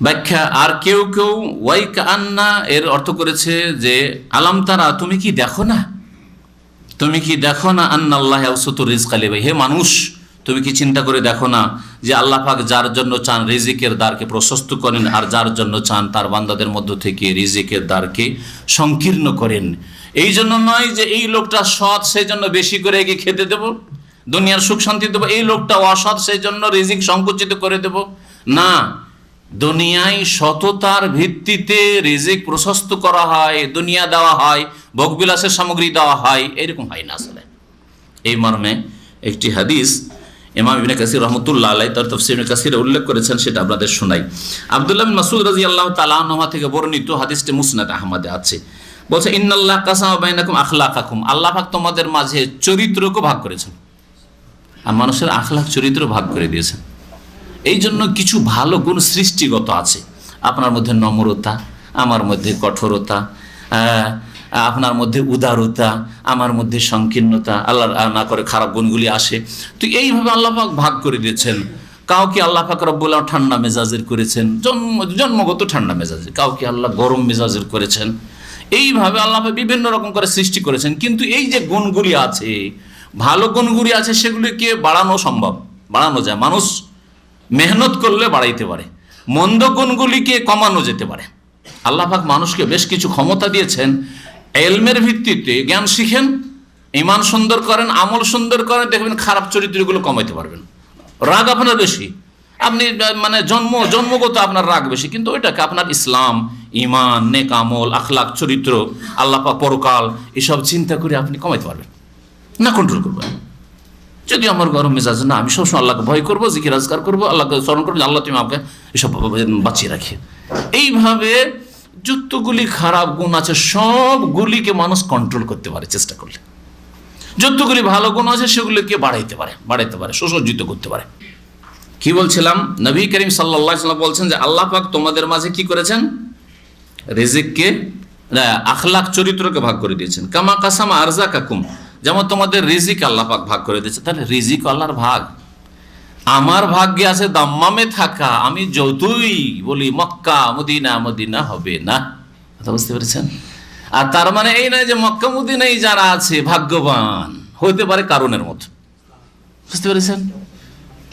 ব্যাখ্যা। আর কেউ কেউ ওয়াই কান্না এর অর্থ করেছে যে আলাম তারা, তুমি কি দেখো না, তুমি কি দেখো না আন্নাল্লাহ ইয়াবসুতুর রিজকা লিমান, হে মানুষ তুমি কি চিন্তা করে দেখো না যে আল্লাহ পাক যার জন্য চান রিজিকের দ্বারকে প্রশস্ত করেন, আর যার জন্য চান তার বান্দাদের মধ্য থেকে রিজিকের দ্বারকে সংকীর্ণ করেন। এই জন্য নয় যে এই লোকটা সৎ সেই জন্য বেশি করে এগিয়ে খেতে দেব, দুনিয়ার সুখ শান্তি দেবো, এই লোকটা অসৎ সেই জন্য রিজিক সংকুচিত করে দেব, না। দুনিয়ায় সততার ভিত্তিতে রিজিক প্রশস্ত করা হয়, দুনিয়া দেওয়া হয়, ভোগবিলাসের সামগ্রী দেওয়া হয়, এরকম হয় না আসলে। এই মর্মে একটি হাদিস ইমাম ইবনে কাসির রাহমাতুল্লাহ আলাইহি তার তাফসীর ইবনে কাসিরে উল্লেখ করেছেন, সেটা আপনাদের শোনাই। আব্দুল্লাহ বিন মাসউদ রাদিয়াল্লাহু তাআলা আনহু থেকে বর্ণিত, হাদিসটি মুসনাদ আহমদে আছে। বলছে ইন্নাল্লাহ কাসামা বাইনাকুম আখলাকাকুম, আল্লাহ পাক তোমাদের মাঝে চরিত্রকে ভাগ করেছেন, আর মানুষের আখলাক চরিত্র ভাগ করে দিয়েছেন। এই জন্য কিছু ভালো গুণ সৃষ্টিগত আছে, আপনার মধ্যে নম্রতা, আমার মধ্যে কঠোরতা, আপনার মধ্যে উদারতা, আমার মধ্যে সংকীর্ণতা, আল্লাহ না করে খারাপ গুণগুলি আসে। তো এইভাবে আল্লাহ পাক ভাগ করে দিয়েছেন। কাউকে আল্লাহ পাক রব্বুল আলামিন ঠান্ডা মেজাজের করেছেন, জন্মগত ঠান্ডা মেজাজের, কাউকে আল্লাহ গরম মেজাজের করেছেন। এইভাবে আল্লাহ পাক বিভিন্ন রকম করে সৃষ্টি করেছেন। কিন্তু এই যে গুণগুলি আছে, ভালো গুণগুলি আছে, সেগুলিকে বাড়ানো সম্ভব, বাড়ানো যায়, মানুষ মেহনত করলে বাড়াইতে পারে। মন্দ গুণগুলিকে কমানো যেতে পারে। আল্লাহ পাক মানুষকে বেশ কিছু ক্ষমতা দিয়েছেন, এলমের ভিত্তিতে জ্ঞান শিখেন, ঈমান সুন্দর করেন, আমল সুন্দর করেন, দেখবেন খারাপ চরিত্রগুলো কমাইতে পারবেন। রাগ আপনার বেশি, আপনি মানে জন্মগত আপনার রাগ বেশি, কিন্তু ওইটাকে আপনার ইসলাম, ঈমান, নেক আমল, আখলাক, চরিত্র, আল্লাহ পাক, পরকাল, এসব চিন্তা করে আপনি কমাইতে পারবেন না, কন্ট্রোল করবেন। যদি আমার গরম মেজাজ না, আমি সবসময় আল্লাহকে ভয় করবো, জিকির আজকার করবো, আল্লাহকে স্মরণ করবো, আল্লাহ তুমি আমাকে এসব বাঁচিয়ে রাখি। এইভাবে যতগুলি খারাপ গুণ আছে সবগুলিকে মানুষ কন্ট্রোল করতে পারে চেষ্টা করলে। যতগুলি ভালো গুণ আছে সেগুলিকে বাড়াইতে পারে, সুসজ্জিত করতে পারে। কি বলছিলাম, নবী করিম সাল্লাল্লাহু আলাইহি ওয়াসাল্লাম বলছেন যে আল্লাহ পাক তোমাদের মাঝে কি করেছেন, রিজিককে, আখলাক চরিত্রকে ভাগ করে দিয়েছেন। কামা কাসামা আরযাকাকুম, যেমন তোমাদের রিজিক আল্লাহ পাক ভাগ করে দিয়েছে। তাহলে রিজিক আল্লাহর ভাগ, আমার ভাগ্যে আছে দাম্মামে থাকা, আমি যতই বলি মক্কা মদিনা মদিনা হবে না, কথা বুঝতে পেরেছেন? আর তার মানে এই নয় যে মক্কা মদিনায় যারা আছে ভাগ্যবান, হতে পারে কারণের মতো, বুঝতে পেরেছেন?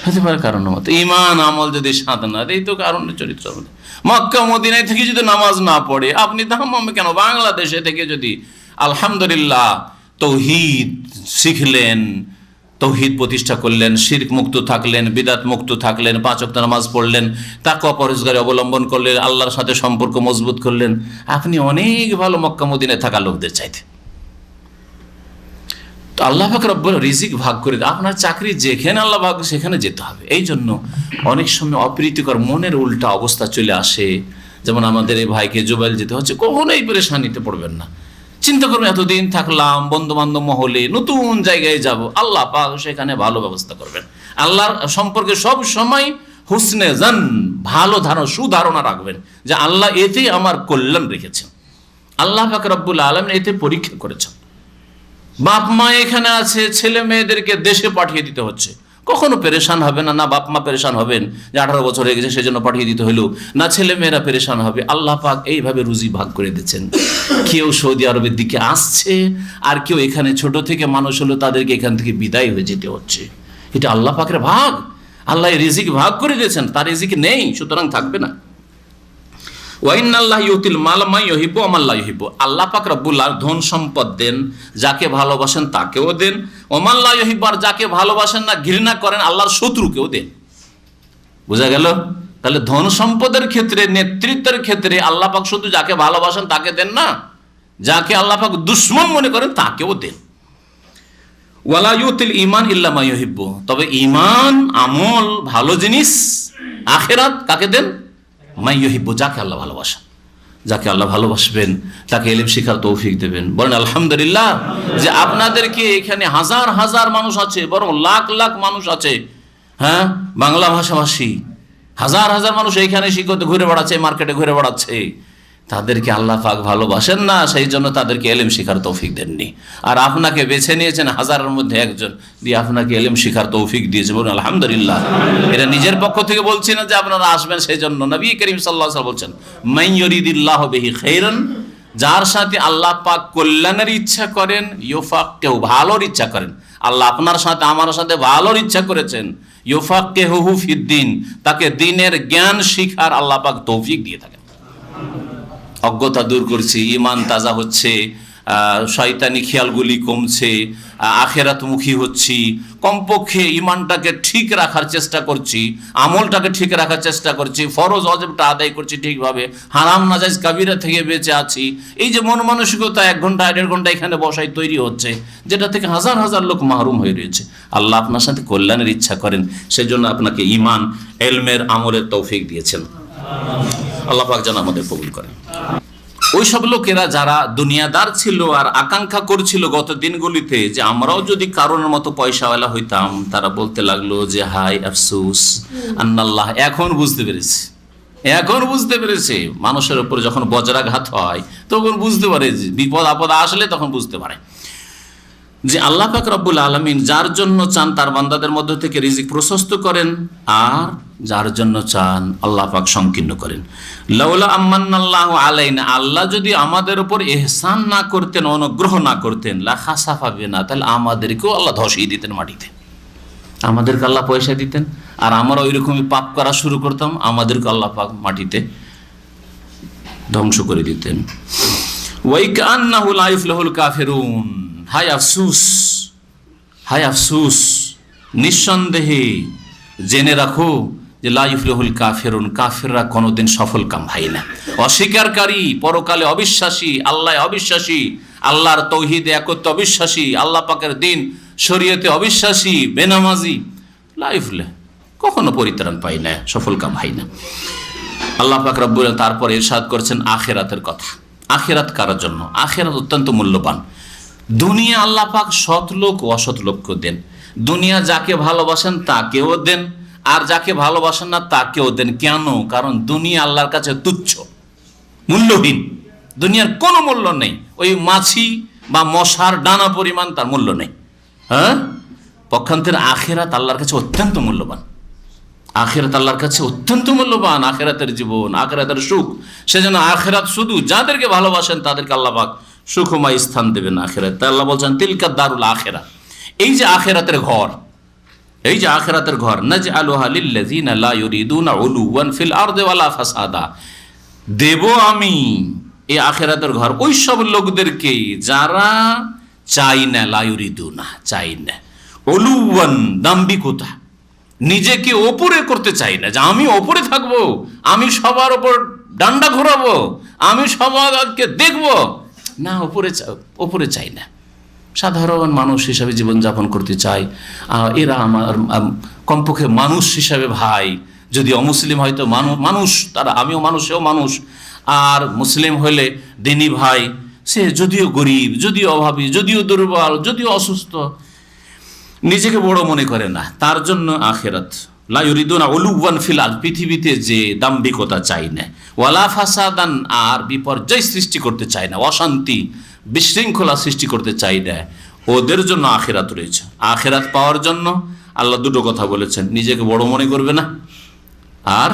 হতে পারে কারণের মতো। ঈমান আমল যদি সাধনা, এই তো কারণের চরিত্র। মক্কা মদিনায় থেকে যদি নামাজ না পড়ে, আপনি দাম্মামে কেন, বাংলাদেশে থেকে যদি আলহামদুলিল্লাহ তৌহিদ শিখলেন, তৌহিদ প্রতিষ্ঠা করলেন, শিরক মুক্ত থাকলেন, বিদাত মুক্ত থাকলেন, 5 ওয়াক্ত নামাজ পড়লেন, তাকওয়া পরহেজগারি অবলম্বন করলেন, আল্লাহর সাথে সম্পর্ক মজবুত করলেন, আপনি অনেক ভালো মক্কা মদিনায় থাকা লোকদের চাইতে। তো আল্লাহ পাক রব্বুল রিজিক ভাগ করে দেয়। আপনার চাকরি যেখানে আল্লাহ ভাগ সেখানে যেতে হবে। এই জন্য অনেক সময় অপ্রীতিকর মনের উল্টা অবস্থা চলে আসে। যেমন আমাদের এই ভাইকে জুবাইল যেতে হচ্ছে, কখনোই পেরেশানিতে পড়বেন না। চিন্তা করবেন এতদিন থাকলাম বন্ধু বান্ধব মহলে, নতুন জায়গায় যাব, আল্লাহ পাক সেখানে ভালো ব্যবস্থা করবেন। আল্লাহর সম্পর্কে সব সময় হুসনে জান, ভালো ধারণা, সুধারণা রাখবেন যে আল্লাহ এতে আমার কল্যাণ রেখেছেন, আল্লাহ পাক রব্বুল আলামিন এতে পরীক্ষা করেছেন। বাপ মা এখানে আছে, ছেলে মেয়েদেরকে দেশে পাঠিয়ে দিতে হচ্ছে, কখনো পেরেশান হবে না, না বাপ মা পেরেশান হবেন যে 18 বছর হয়ে গেছে সেজন্য পাঠিয়ে দিতে হইলো, না ছেলে মেয়েরা পেরেশান হবে। আল্লাহ পাক এইভাবে রুজি ভাগ করে দিচ্ছেন। কেউ সৌদি আরবের দিকে আসছে, আর কেউ এখানে ছোট থেকে মানুষ হলো, তাদেরকে এখান থেকে বিদায় হয়ে যেতে হচ্ছে। এটা আল্লাহ পাকের ভাগ, আল্লাহ রিজিক ভাগ করে দিয়েছেন, তার রিজিক নেই, সুতরাং থাকবে না। ওয়াইনাল্লাহ ইউতিল মাল মা ইউহিব্বু ওয়া মান লা ইউহিব্বু, আল্লাহ পাক রব্বুল আলামিন ধন সম্পদ দেন, যাকে ভালোবাসেন তাকেও দেন, ওয়া মান লা ইউহিব্বু, আর যাকে ভালোবাসেন না, ঘৃণা করেন, আল্লাহর শত্রুকেও দেন। বোঝা গেল? তাহলে ধন সম্পদের ক্ষেত্রে, নেতৃত্বের ক্ষেত্রে আল্লাহ পাক শুধু যাকে ভালোবাসেন তাকে দেন না, যাকে আল্লাহ পাক দুশমন মনে করেন তাকেও দেন। ওয়ালা ইউতিল ঈমান ইল্লা মা ইউহিব্বু, তবে ঈমান, আমল, ভালো জিনিস আখিরাত কাকে দেন? মাই ইউহিব্বু, যাকে আল্লাহ ভালোবাসেন। যাকে আল্লাহ ভালোবাসবেন তাকে ইলম শিখার তৌফিক দেবেন। বলেন আলহামদুলিল্লাহ যে আপনাদেরকে এখানে হাজার হাজার মানুষ আছে, বরং লাখ লাখ মানুষ আছে, হ্যাঁ, বাংলা ভাষাভাষী হাজার হাজার মানুষ এইখানে শিক্ষতে ঘুরে বেড়াচ্ছে, মার্কেটে ঘুরে বেড়াচ্ছে। তাদেরকে আল্লাহ পাক ভালোবাসেন না, সেই জন্য তাদেরকে ইলম শিখার তৌফিক দেননি। আর আপনাকে বেছে নিয়েছেন হাজারের মধ্যে একজন, দিয়ে আপনাকে ইলম শিখার তৌফিক দিয়েছে। বলুন আলহামদুলিল্লাহ। এটা নিজের পক্ষ থেকে বলছি না যে আপনারা আসবেন সেই জন্য। নবী করিম সাল্লাল্লাহু আলাইহি ওয়াসাল্লাম বলছেন, মান ইউরিদিল্লাহু বিহি খাইরান, যার সাথে আল্লাহ পাক কল্যাণের ইচ্ছা করেন, ইউফাক্কিহু, ভালোর ইচ্ছা করেন। আল্লাহ আপনার সাথে আমার সাথে ভালোর ইচ্ছা করেছেন, ইউফাক্কিহুহু ফিদ্দিন, তাকে দ্বীনের জ্ঞান শিখার আল্লাহ পাক তৌফিক দিয়ে থাকেন। অজ্ঞতা দূর করছি, ইমান তাজা হচ্ছে, শয়তানি খেয়ালগুলি কমছে, আখেরাতমুখী হচ্ছি, কমপক্ষে ইমানটাকে ঠিক রাখার চেষ্টা করছি, আমলটাকে ঠিক রাখার চেষ্টা করছি, ফরজ ওয়াজিবটা আদায় করছি ঠিকভাবে, হারাম নাজায়েজ কাবিরা থেকে বেঁচে আছি। এই যে মন মানসিকতা 1 ঘন্টা 1.5 ঘন্টা এখানে বসাই তৈরি হচ্ছে, যেটা থেকে হাজার হাজার লোক মাহরুম হয়ে রয়েছে। আল্লাহ আপনার সাথে কল্যাণের ইচ্ছা করেন, সেজন্য আপনাকে ইমান, এলমের, আমলের তৌফিক দিয়েছেন। আল্লাহ পাক যেন আমাদের কবুল করেন। ওই সব লোকেরা যারা দুনিয়াদার ছিল আর আকাঙ্ক্ষা করছিল গত দিনগুলিতে যে আমরাও যদি কারোর মতো পয়সাওয়ালা হইতাম, তারা বলতে লাগলো যে হাই আফসোস আন্নাল্লাহ, এখন বুঝতে পেরেছে মানুষের উপর যখন বজ্রাঘাত হয় তখন বুঝতে পারে, যে বিপদ আপদ আসলে তখন বুঝতে পারে যে আল্লাহ পাক রব্বুল আলামিন যার জন্য চান তার বান্দাদের মধ্য থেকে রিজিক প্রশস্ত করেন, আর যার জন্য চান আল্লাহ পাক সংকীর্ণ করেন। লাউলা আম্মান্নাল্লাহু আলাইনা, আল্লাহ যদি আমাদের উপর ইহসান না করতেন, অনুগ্রহ না করতেন, লা খাসাফা বিনা, তাহলে আমাদেরকেও আল্লাহ ধসিয়ে দিতেন মাটিতে। আমাদেরকে আল্লাহ পয়সা দিতেন আর আমরা ওইরকমই পাপ করা শুরু করতাম, আমাদেরকে আল্লাহ পাক মাটিতে ধ্বংস করে দিতেন। ওয়াইকান্নাহু লা ইফলাহুল কাফিরুন, হায় আফসুস, হায় আফসুস, নিঃসন্দেহে জেনে রাখো যে লা ইফলাহুল কাফিরুন, কাফিররা কোনোদিন সফল কাম হয় না। অস্বীকারী, পরকালে অবিশ্বাসী, আল্লাহ অবিশ্বাসী, আল্লাহর তৌহিদে একত্ব অবিশ্বাসী, আল্লাহ পাকের দিন শরীয়তে অবিশ্বাসী, বেনামাজি, লা ইফলাহ, কখনো পরিত্রাণ পায় না, সফল কাম হয় না। আল্লাহ পাক রব্বুল তারপর ইরশাদ করছেন আখিরাতের কথা। আখিরাত কার জন্য? আখিরাত অত্যন্ত মূল্যবান। দুনিয়া আল্লাহ পাক সৎ লোক ও অসৎ লোককে দেন। দুনিয়া যাকে ভালোবাসেন তাকেও দেন, আর যাকে ভালোবাসেন না তাকেও দেন। কেন? কারণ দুনিয়া আল্লাহর কাছে তুচ্ছ, মূল্যহীন। দুনিয়ার কোনো মূল্য নেই, ওই মাছি বা মশার ডানা পরিমাণ তার মূল্য নেই। হ্যাঁ, পক্ষান্তরে আখিরাত আল্লাহর কাছে অত্যন্ত মূল্যবান। আখিরাত আল্লাহর কাছে অত্যন্ত মূল্যবান, আখিরাতের জীবন, আখিরাতের সুখ। সেজন্য আখিরাত শুধু যাদেরকে ভালোবাসেন তাদেরকে আল্লাহ পাক সুখময় স্থান দেবেন আখিরাত। তাই আল্লাহ বলছেন তিলকা দারুল আখিরা, এই যে আখিরাতের ঘর, এই যে আখিরাতের ঘর, নাজআলুহা লিল্লাযিনা লা ইউরিদুনা উলুওয়ান ফিল আরদি ওয়ালা ফাসাদা, দেব আমি এই আখিরাতের ঘর ওই সব লোকদেরকে যারা চাই না, লা ইউরিদুনা, চাই না, উলুওয়ান, দাম্ভিকতা, নিজেকে ওপরে করতে চাই না, যে আমি ওপরে থাকবো, আমি সবার ওপর ডান্ডা ঘোরাবো, আমি সবাইকে দেখবো না, ওপরে চাই না। সাধারণ মানুষ হিসাবে জীবনযাপন করতে চাই। এরা আমার কমপক্ষে মানুষ হিসাবে ভাই, যদি অমুসলিম হয়তো মানুষ তারা, আমিও মানুষ, সেও মানুষ। আর মুসলিম হলে দিনী ভাই, সে যদিও গরিব, যদিও অভাবী, যদিও দুর্বল, যদিও অসুস্থ, নিজেকে বড় মনে করে না। তার জন্য আখিরাত, লা ইউরিদুনা উলুওয়ান ফিল আরদ, পৃথিবীতে যে দাম্ভিকতা চাই না, ওয়ালা ফাসাদান, আর বিপর্যয় সৃষ্টি করতে চায় না, অশান্তি বিশৃঙ্খলা সৃষ্টি করতে চাই না, ওদের জন্য আখিরাত রয়েছে। আখিরাত পাওয়ার জন্য আল্লাহ দুটো কথা বলেছেন, নিজেকে বড় মনে করবে না, আর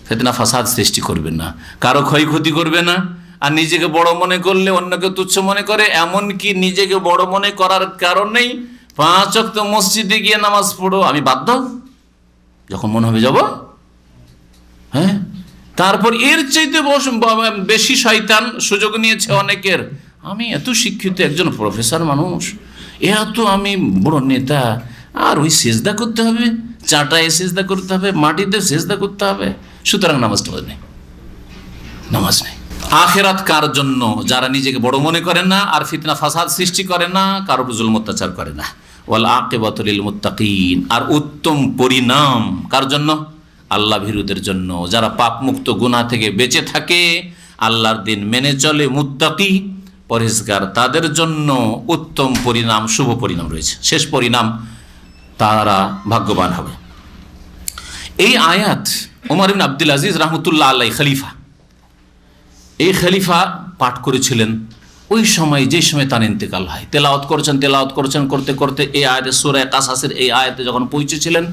ফিতনা ফাসাদ সৃষ্টি করবে না, কারো ক্ষয়ক্ষতি করবে না। আর নিজেকে বড় মনে করলে অন্যকে তুচ্ছ মনে করে, এমনকি নিজেকে বড় মনে করার কারণেই 5 ওয়াক্ত মসজিদে গিয়ে নামাজ পড়ো, আমি বাধ্য, যখন মনে হবে যাব। হ্যাঁ, তারপর এর চাইতে বেশি শয়তান সুযোগ নিয়েছে অনেকের, আমি এত শিক্ষিত একজন প্রফেসর মানুষ, এত আমি বড় নেতা, আর ওই সেজদা করতে হবে, চাটায় সেজদা করতে হবে, মাটিতে সেজদা করতে হবে, সুতরাং নামাজ নেই, নামাজ নেই। আখিরাত কার জন্য? যারা নিজেকে বড় মনে করে না, আর ফিতনা ফাসাদ সৃষ্টি করে না, কারো উপর জুলম অত্যাচার করে না। ওয়াল আকিবাতু লিল মুত্তাকিন, আর উত্তম পরিণাম কার জন্য? আল্লাহ ভীরুদের জন্য, যারা পাপ মুক্ত গুনাহ থেকে বেঁচে থাকে, আল্লাহর দিন মেনে চলে, মুত্তাকি পরহেজগার, তাদের জন্য উত্তম পরিণাম, শুভ পরিণাম রয়েছে। শেষ পরিণাম তারা ভাগ্যবান হবে। এই আয়াত ওমর ইবনে আব্দুল আজিজ রাহমাতুল্লাহ আলাইহি খলিফা, এই খলিফা পাঠ করেছিলেন ওই সময়, যে সময় তার ইন্তেকাল হয়। তেলাওয়াত করছেন করতে করতে এই আয়াতে, সূরা কাসাসের এই আয়াতে যখন পৌঁছেছিলেন,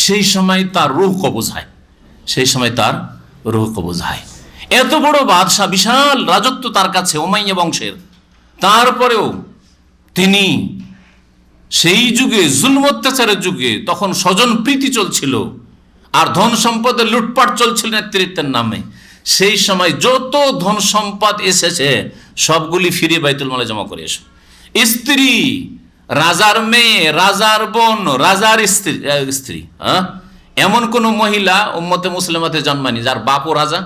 সেই সময় তার রূহ কবজ হয়। এত বড় বাদশাহ, বিশাল রাজত্ব তার কাছে, উমাইয়া বংশের, তারপরেও তিনি সেই যুগে, জুলম অত্যাচারের যুগে, তখন স্বজন প্রীতি চলছিল আর ধন সম্পদের লুটপাট চলছিল নেতৃত্বের নামে, সেই সময় যত ধন সম্পদ এসেছে সবগুলি ফিরে বাইতুল মালে জমা করে এসো। স্ত্রী, রাজার মেয়ে, রাজার বোন, রাজার স্ত্রী, এমন কোন মহিলা উম্মতে মুসলিমাতে জন্মানি যার বাপও রাজা,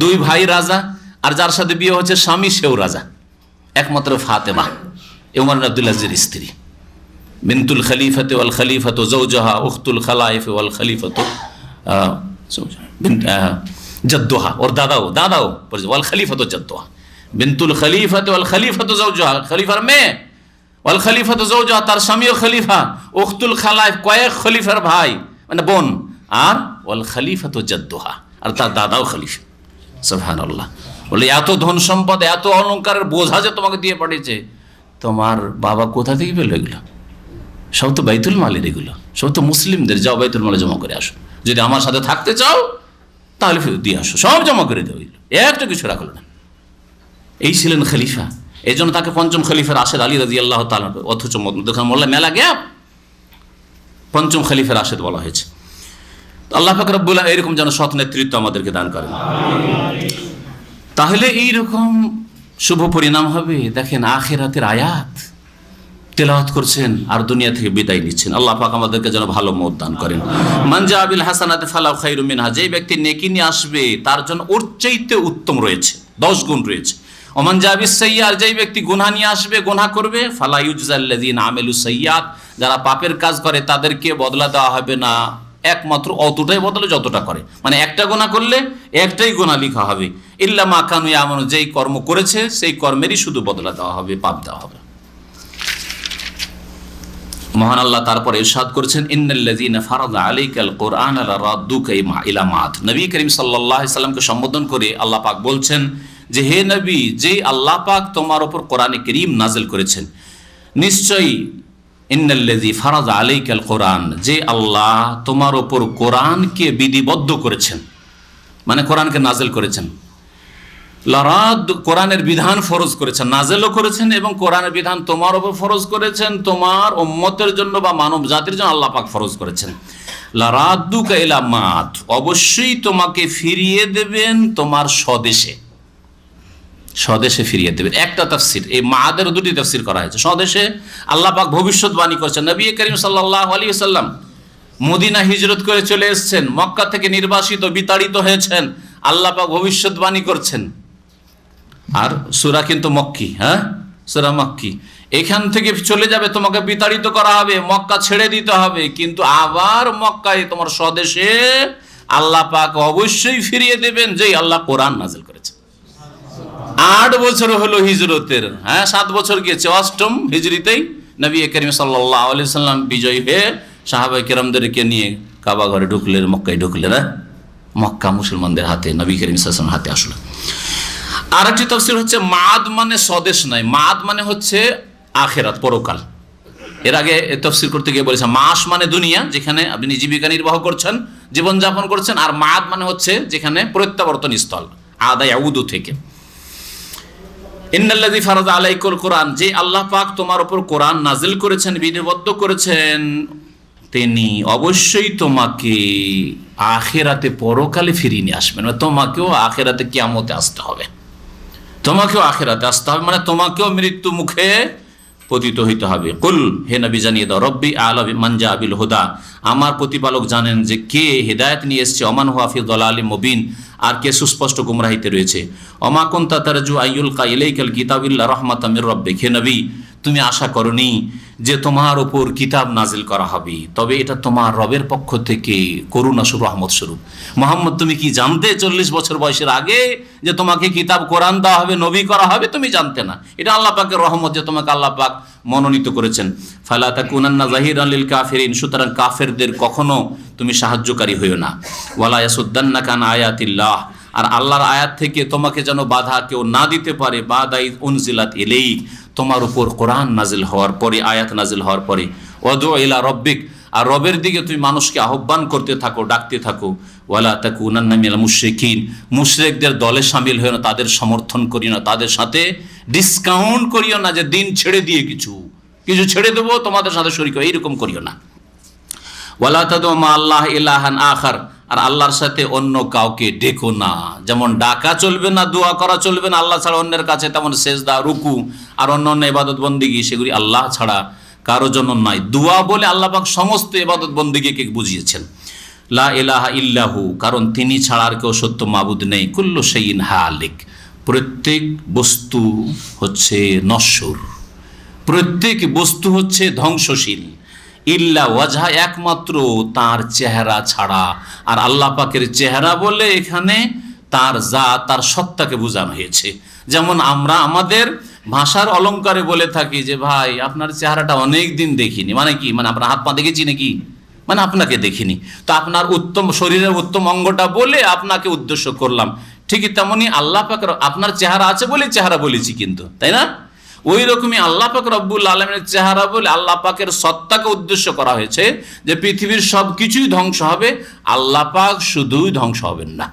দুই ভাই রাজা, আর যার সাথে বিয়ে হচ্ছে স্বামী সেও রাজা, একমাত্র ফাতেমা, ওমর ইবনে আব্দুল আজিজের স্ত্রী। বিনতুল খলিফাতে ওয়াল খলিফাতু যাওজাহা উখতুল খালাইফ ওয়াল খলিফাতু জাদ্দুহা, ওর দাদাও ওয়াল খলিফাতু জাদ্দুহা, বিনতুল খলিফাতে ওয়াল খলিফাতু যাওজাহা, খলিফার মেয়ে, ওয়াল খলিফাতু যাওজাহা, তার স্বামীও খলিফা, উখতুল খালাইফ, কয়েক খলিফার ভাই মানে বোন, আর ওয়াল খলিফাতু জাদ্দুহা, আর তার দাদাও খলিফা। সুবহানাল্লাহ। বলে এত ধন সম্পদ, এত অলংকারের বোঝা যে তোমাকে দিয়ে পাঠিয়েছে, তোমার বাবা কোথা থেকে পেলো এগুলো? সব তো বাইতুল মালের, এগুলো সব তো মুসলিমদের, যাও বাইতুল মালে জমা করে আসো, যদি আমার সাথে থাকতে চাও তাহলে দিয়ে আসো, সব জমা করে দেও, একটা কিছু রাখলো না। এই ছিলেন খলিফা, এই জন্য তাকে পঞ্চম খলিফার রাশেদ আলী রাদিয়াল্লাহু তাআলা, অথচ মোল্লা মেলা গ্যাপ, পঞ্চম খলিফার রাশেদ বলা হয়েছে। আল্লাহ পাক রব্বুল আলামিন এরকম যেন সৎ নেতৃত্ব আমাদেরকে দান করেন। তাহলে এইরকম শুভ পরিণাম হবে। দেখেন আখিরাতের আয়াত তেলাওয়াত করছেন আর দুনিয়া থেকে বিদায় নিচ্ছেন। আল্লাহ পাক আমাদেরকে যেন ভালো মত দান করেন। মান জা বিল হাসানাতি ফালাহু খায়রুম মিনহা, যে ব্যক্তি নেকি নিয়ে আসবে তার জন্য ওর চাইতে উত্তম রয়েছে, 10 গুণ রয়েছে। ওমান জা বিস সাইয়্যাত, যেই ব্যক্তি গুনাহ নিয়ে আসবে, গুনাহ করবে, ফালা ইউজজাল্লাযিনা আমিলুস সাইয়্যাত, যারা পাপের কাজ করে তাদেরকে বদলা দেওয়া হবে না, একমাত্র অতটাই বদলে যতটা করে, মানে একটা গুনাহ করলে একটাই গুনাহ লেখা হবে। ইল্লা মা কানু ইয়ামানু, যেই কর্ম করেছে সেই কর্মেরই শুধু বদলা দেওয়া হবে, পাপ দেওয়া হবে। মহান আল্লাহ তারপরে ইরশাদ করেছেন, ইন্নাল্লাযীনা ফারাদা আলাইকাল কুরআনা লারাদ্দুকা ইলা মাআদ। নবী করিম সাল্লাল্লাহু আলাইহি সাল্লামকে সম্বোধন করে আল্লাহ পাক বলছেন যে, হে নবী, যে আল্লাহ পাক তোমার উপর কোরআনে কারীম নাযিল করেছেন, নিশ্চয়ই ইন্নাল্লাযী ফারাদা আলাইকাল কুরআন, যে আল্লাহ তোমার উপর কোরআনকে বিধিবদ্ধ করেছেন, মানে কোরআনকে নাযিল করেছেন, লারাদ, কোরআনের বিধান ফরজ করেছেন, নাযিলও করেছেন, এবং কোরআনের বিধান তোমার উপর ফরজ করেছেন, তোমার উম্মতের জন্য বা মানব জাতির জন্য আল্লাহ পাক ফরজ করেছেন। লারাদ্দুকা ইলা মাআদ, অবশ্যই তোমাকে ফিরিয়ে দেবেন তোমার স্বদেশে, স্বদেশে ফিরিয়ে দেবেন। একটা তাফসীর, এই মাআদের দুটি তাফসীর করা হয়েছে। স্বদেশে আল্লাহ পাক ভবিষ্যৎবাণী করেছেন। নবী করিম সাল্লাল্লাহু আলাইহি ওয়াসাল্লাম মদিনা হিজরত করে চলে এসেছেন, মক্কা থেকে নির্বাসিত, বিতাড়িত হয়েছেন, আল্লাহ পাক ভবিষ্যৎবাণী করছেন। আর সূরা কিন্তু মক্কি, সূরা মক্কি, এখান থেকে চলে যাবে, তোমাকে বিতাড়িত করা হবে, মক্কা ছেড়ে দিতে হবে, কিন্তু আবার মক্কায় তোমার স্বদেশে আল্লাহ পাক অবশ্যই ফিরিয়ে দেবেন, যেই আল্লাহ কোরআন নাযিল করেছেন। 8 বছর হলো হিজরতের, 7 বছর গিয়েছে, 8ম হিজরিতেই নবী করিম সাল্লাল্লাহু আলাইহি সাল্লাম বিজয়ী হয়ে সাহাবায়ে কেরামদেরকে নিয়ে কাবা ঘরে ঢুকলেন, মক্কায় ঢুকলেন। মক্কা মুসলমানদের হাতে, নবী করিম সাল্লাল্লাহু আলাইহি সাল্লামের হাতে আসলো। আর একটি তাফসীর হচ্ছে, মাআদ মানে স্বদেশ নয়, মাআদ মানে হচ্ছে আখিরাত, পরকাল। এর আগে তাফসীর করতে গিয়ে বলেছে মাস মানে দুনিয়া, যেখানে আপনি জীবিকা নির্বাহ করছেন, জীবনযাপন করছেন, আর মাআদ মানে হচ্ছে যেখানে প্রত্যাবর্তন স্থল, আদা ইয়াউদু থেকে। ইন্নাল্লাযী ফারাদা আলাইকুল কুরআন, যে আল্লাহ পাক তোমার উপর কোরআন নাযিল করেছেন, বিধিবদ্ধ করেছেন, তিনি অবশ্যই তোমাকে আখিরাতে, পরকালে ফিরিয়ে নিয়ে আসবেন। তোমাকেও আখিরাতে, কিয়ামতে আসতে হবে, তোমাকেও আখিরাতে আসতে হবে, মানে তোমাকেও মৃত্যু মুখে পতিত হইতে হবে। কুল, হে নবী জানিয়ে দাও, রব্বি আ'লাম মান জা বিল হুদা, আমার প্রতিপালক জানেন যে কে হেদায়েত নিয়ে এসেছে, ওমান হুয়া ফি দালালিম মুবিন, আর কে সুস্পষ্ট গুমরাহিতে রয়েছে। ওমা কুনতা তারজু আইয়ুলকা ইলাইকাল কিতাবু ইল্লা রাহমাতাম মির রাব্বিক, হে নবী তুমি আশা করনি যে তোমার উপর কিতাব নাজিল করা হবে, তবে এটা তোমার রবের পক্ষ থেকে করুণা স্বরূপ, রহমত স্বরূপ। মোহাম্মদ, তুমি কি জানতে 40 বছর বয়সের আগে যে তোমাকে কিতাব কোরআন দেওয়া হবে, নবী করা হবে? তুমি জানতে না। এটা আল্লাহ পাকের রহমত যে তোমাকে আল্লাহ পাক মনোনীত করেছেন। ফালা তাকুনান্না যাহিরান লিল কাফিরিন, সুতরাং কাফেরদের কখনো তুমি সাহায্যকারী হইও না। ওয়ালা ইয়াসুদ্দান্নাকা আন আয়াতিল্লাহ, আর আল্লাহর আয়াত থেকে তোমাকে যেন বাধা কেউ না দিতে পারে। বাদাই উনজিলাত ইলাইক, তোমার উপর কোরআন নাজিল হওয়ার পরে, আয়াত নাজিল হওয়ার পরে। ওয়াদু ইলা রব্বিক, আর রবের দিকে তুমি মানুষকে আহ্বান করতে থাকো, ডাকতে থাকো। ওয়ালা তাকুনান্না মিনাল মুশরিকিন, মুশরিকদের দলে শামিল হইও না, তাদের সমর্থন করিও না, তাদের সাথে ডিসকাউন্ট করিও না যে দিন ছেড়ে দিয়ে কিছু ছেড়ে দেবো তোমাদের সাথে শরীক হই, এইরকম করিও না। ওয়ালা তাদউ মা আল্লাহ ইলাহান আখার, আর আল্লাহর সাথে অন্য কাউকে ডেকো না। যেমন ডাকা চলবে না, দোয়া করা চলবে না আল্লাহ ছাড়া অন্যের কাছে, তেমন সেজদা, রুকু আর অন্য ইবাদত বন্দিগি সেগুলি আল্লাহ ছাড়া কারো জন্য নাই। দোয়া বলে আল্লাহ পাক সমস্ত ইবাদত বন্দিগিকে বুঝিয়েছেন। লা ইলাহা ইল্লাহু, কারণ তিনি ছাড়া আর কেউ সত্য মাবুদ নেই। কুল্লু শাইইন হালিক, প্রত্যেক বস্তু হচ্ছে নশ্বর, প্রত্যেক বস্তু হচ্ছে ধ্বংসশীল। ইল্লা ওয়াজহা, একমাত্র তার চেহারা ছাড়া। আর আল্লাহ পাকের চেহারা বলে এখানে তার জাত, তার সত্তাকে বোঝানো হয়েছে। যেমন আমরা আমাদের ভাষার অলঙ্কারে বলে থাকি যে ভাই আপনার চেহারাটা অনেক দিন দেখিনি, মানে কি, মানে আপনার হাত পা দেখেছি নাকি, মানে আপনাকে দেখিনি। তো আপনার উত্তম শরীরের উত্তম অঙ্গটা বলে আপনাকে উদ্দেশ্য করলাম। ঠিকই তেমনি আল্লাহ পাকের আপনার চেহারা আছে বলে চেহারা বলেছি, কিন্তু তাই না? ওই রকমই আল্লাহ পাক রব্বুল আলামিনের চেহারা বলে আল্লাহ পাকের সত্তাকে উদ্দেশ্য করা হয়েছে যে পৃথিবীর সব কিছুই ধ্বংস হবে, আল্লাহ পাক শুধুই ধ্বংস হবেন না।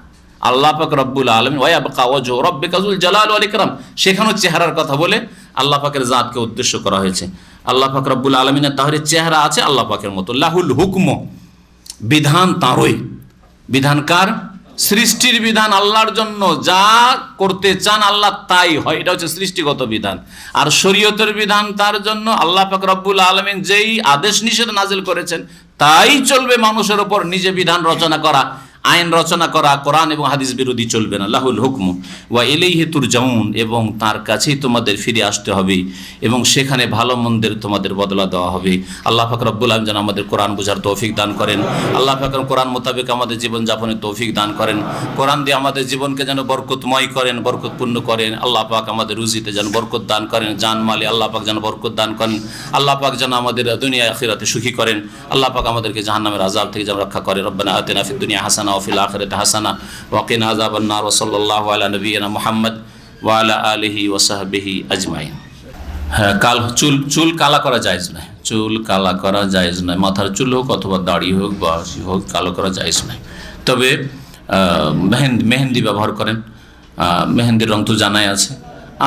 আল্লাহ পাক রব্বুল আলামিন ওয়ায়াবকা ওয়াজহু রাব্বিকা যুল জালাল ওয়াল ইকরাম, সেখানেও চেহারার কথা বলে আল্লাহ পাকের জাতকে উদ্দেশ্য করা হয়েছে। আল্লাহ পাক রব্বুল আলামিনের তাহলে চেহারা আছে আল্লাহ পাকের মতো। লাহুল হুকম, বিধান তাঁরই। বিধানকার, সৃষ্টির বিধান আল্লাহর জন্য, যা করতে চান আল্লাহ তাই হয়, এটা হচ্ছে সৃষ্টিগত বিধান। আর শরীয়তের বিধান তার জন্য, আল্লাহ পাক রব্বুল আলামিন যেই আদেশ নিষেধ নাজিল করেছেন তাই চলবে। মানুষের উপর নিজে বিধান রচনা করা, আইন রচনা করা কোরআন এবং হাদিস বিরোধী চলবে না। লাহুল হুকম ওয়া ইলাইহি তুরজাউন, এবং তার কাছেই তোমাদের ফিরে আসতে হবে এবং সেখানে ভালো মন্দের তোমাদের বদলা দেওয়া হবে। আল্লাহ পাক রব্বুল আলামিন যেন আমাদের কোরআন বোঝার তৌফিক দান করেন। আল্লাহ পাক কোরআন মোতাবেক আমাদের জীবন যাপনের তৌফিক দান করেন। কোরআন দিয়ে আমাদের জীবনকে যেন বরকতময় করেন, বরকতপূর্ণ করেন। আল্লাহ পাক আমাদের রুজিতে যেন বরকত দান করেন, জান মালে আল্লাহ পাক যেন বরকত দান করেন। আল্লাহ পাক যেন আমাদের দুনিয়া আখিরাতে সুখী করেন। আল্লাহ পাক আমাদেরকে জাহান্নামের আযাব থেকে যেন রক্ষা করেন। রব্বানা আতিনা ফিদ দুনিয়া হাসানা ওয়া ফিল আখিরাতি হাসানা ওয়া কিনা আযাবান নার। ওয়া সাল্লাল্লাহু আলা নবিয়িনা মুহাম্মদ ওয়া আলা আলিহি ওয়া সাহবিহি আজমাইন। হ্যাঁ, চুল কালা করা জায়েজ নয়, চুল কালা করা জায়েজ নয়। মাথার চুল হোক অথবা দাড়ি হোক বা হোক, কালো করা জায়েজ নয়। তবে মেহেন্দি ব্যবহার করেন, মেহেন্দির রং তো জানাই আছে।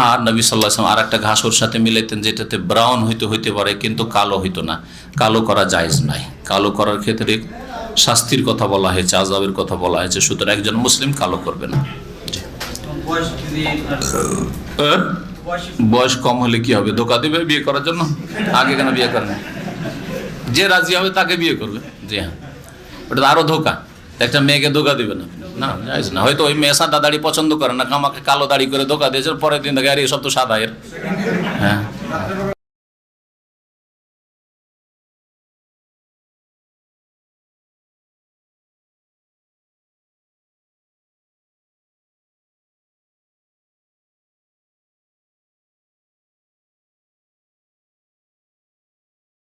আর নবী সাল্লাল্লাহু আলাইহি ওয়াসাল্লাম আর একটা ঘাস ওর সাথে মিলাইতেন যেটাতে ব্রাউন হইতে পারে কিন্তু কালো হইতো না। কালো করা জায়েজ নয়। কালো করার ক্ষেত্রে শাস্তির কথা বলা হয়েছে, আযাবের কথা বলা হয়েছে। সুতরাং একজন মুসলিম কালো করবে না। বয়স কম হলে কি হবে? ধোকা দেবে বিয়ে করার জন্য? আগে কেন বিয়ে করে না? যে রাজি হবে তাকে বিয়ে করবে। জি হ্যাঁ, ওটা তো আরো ধোকা। একটা মেয়েকে ধোকা দিবে না, না জায়েজ না। হয়তো ওই মেয়ে সাদা দাড়ি পছন্দ করে না, আমাকে কালো দাড়ি করে ধোকা দিয়েছে, পরের দিন দেখে আরে এসব তো সাদা এর। হ্যাঁ।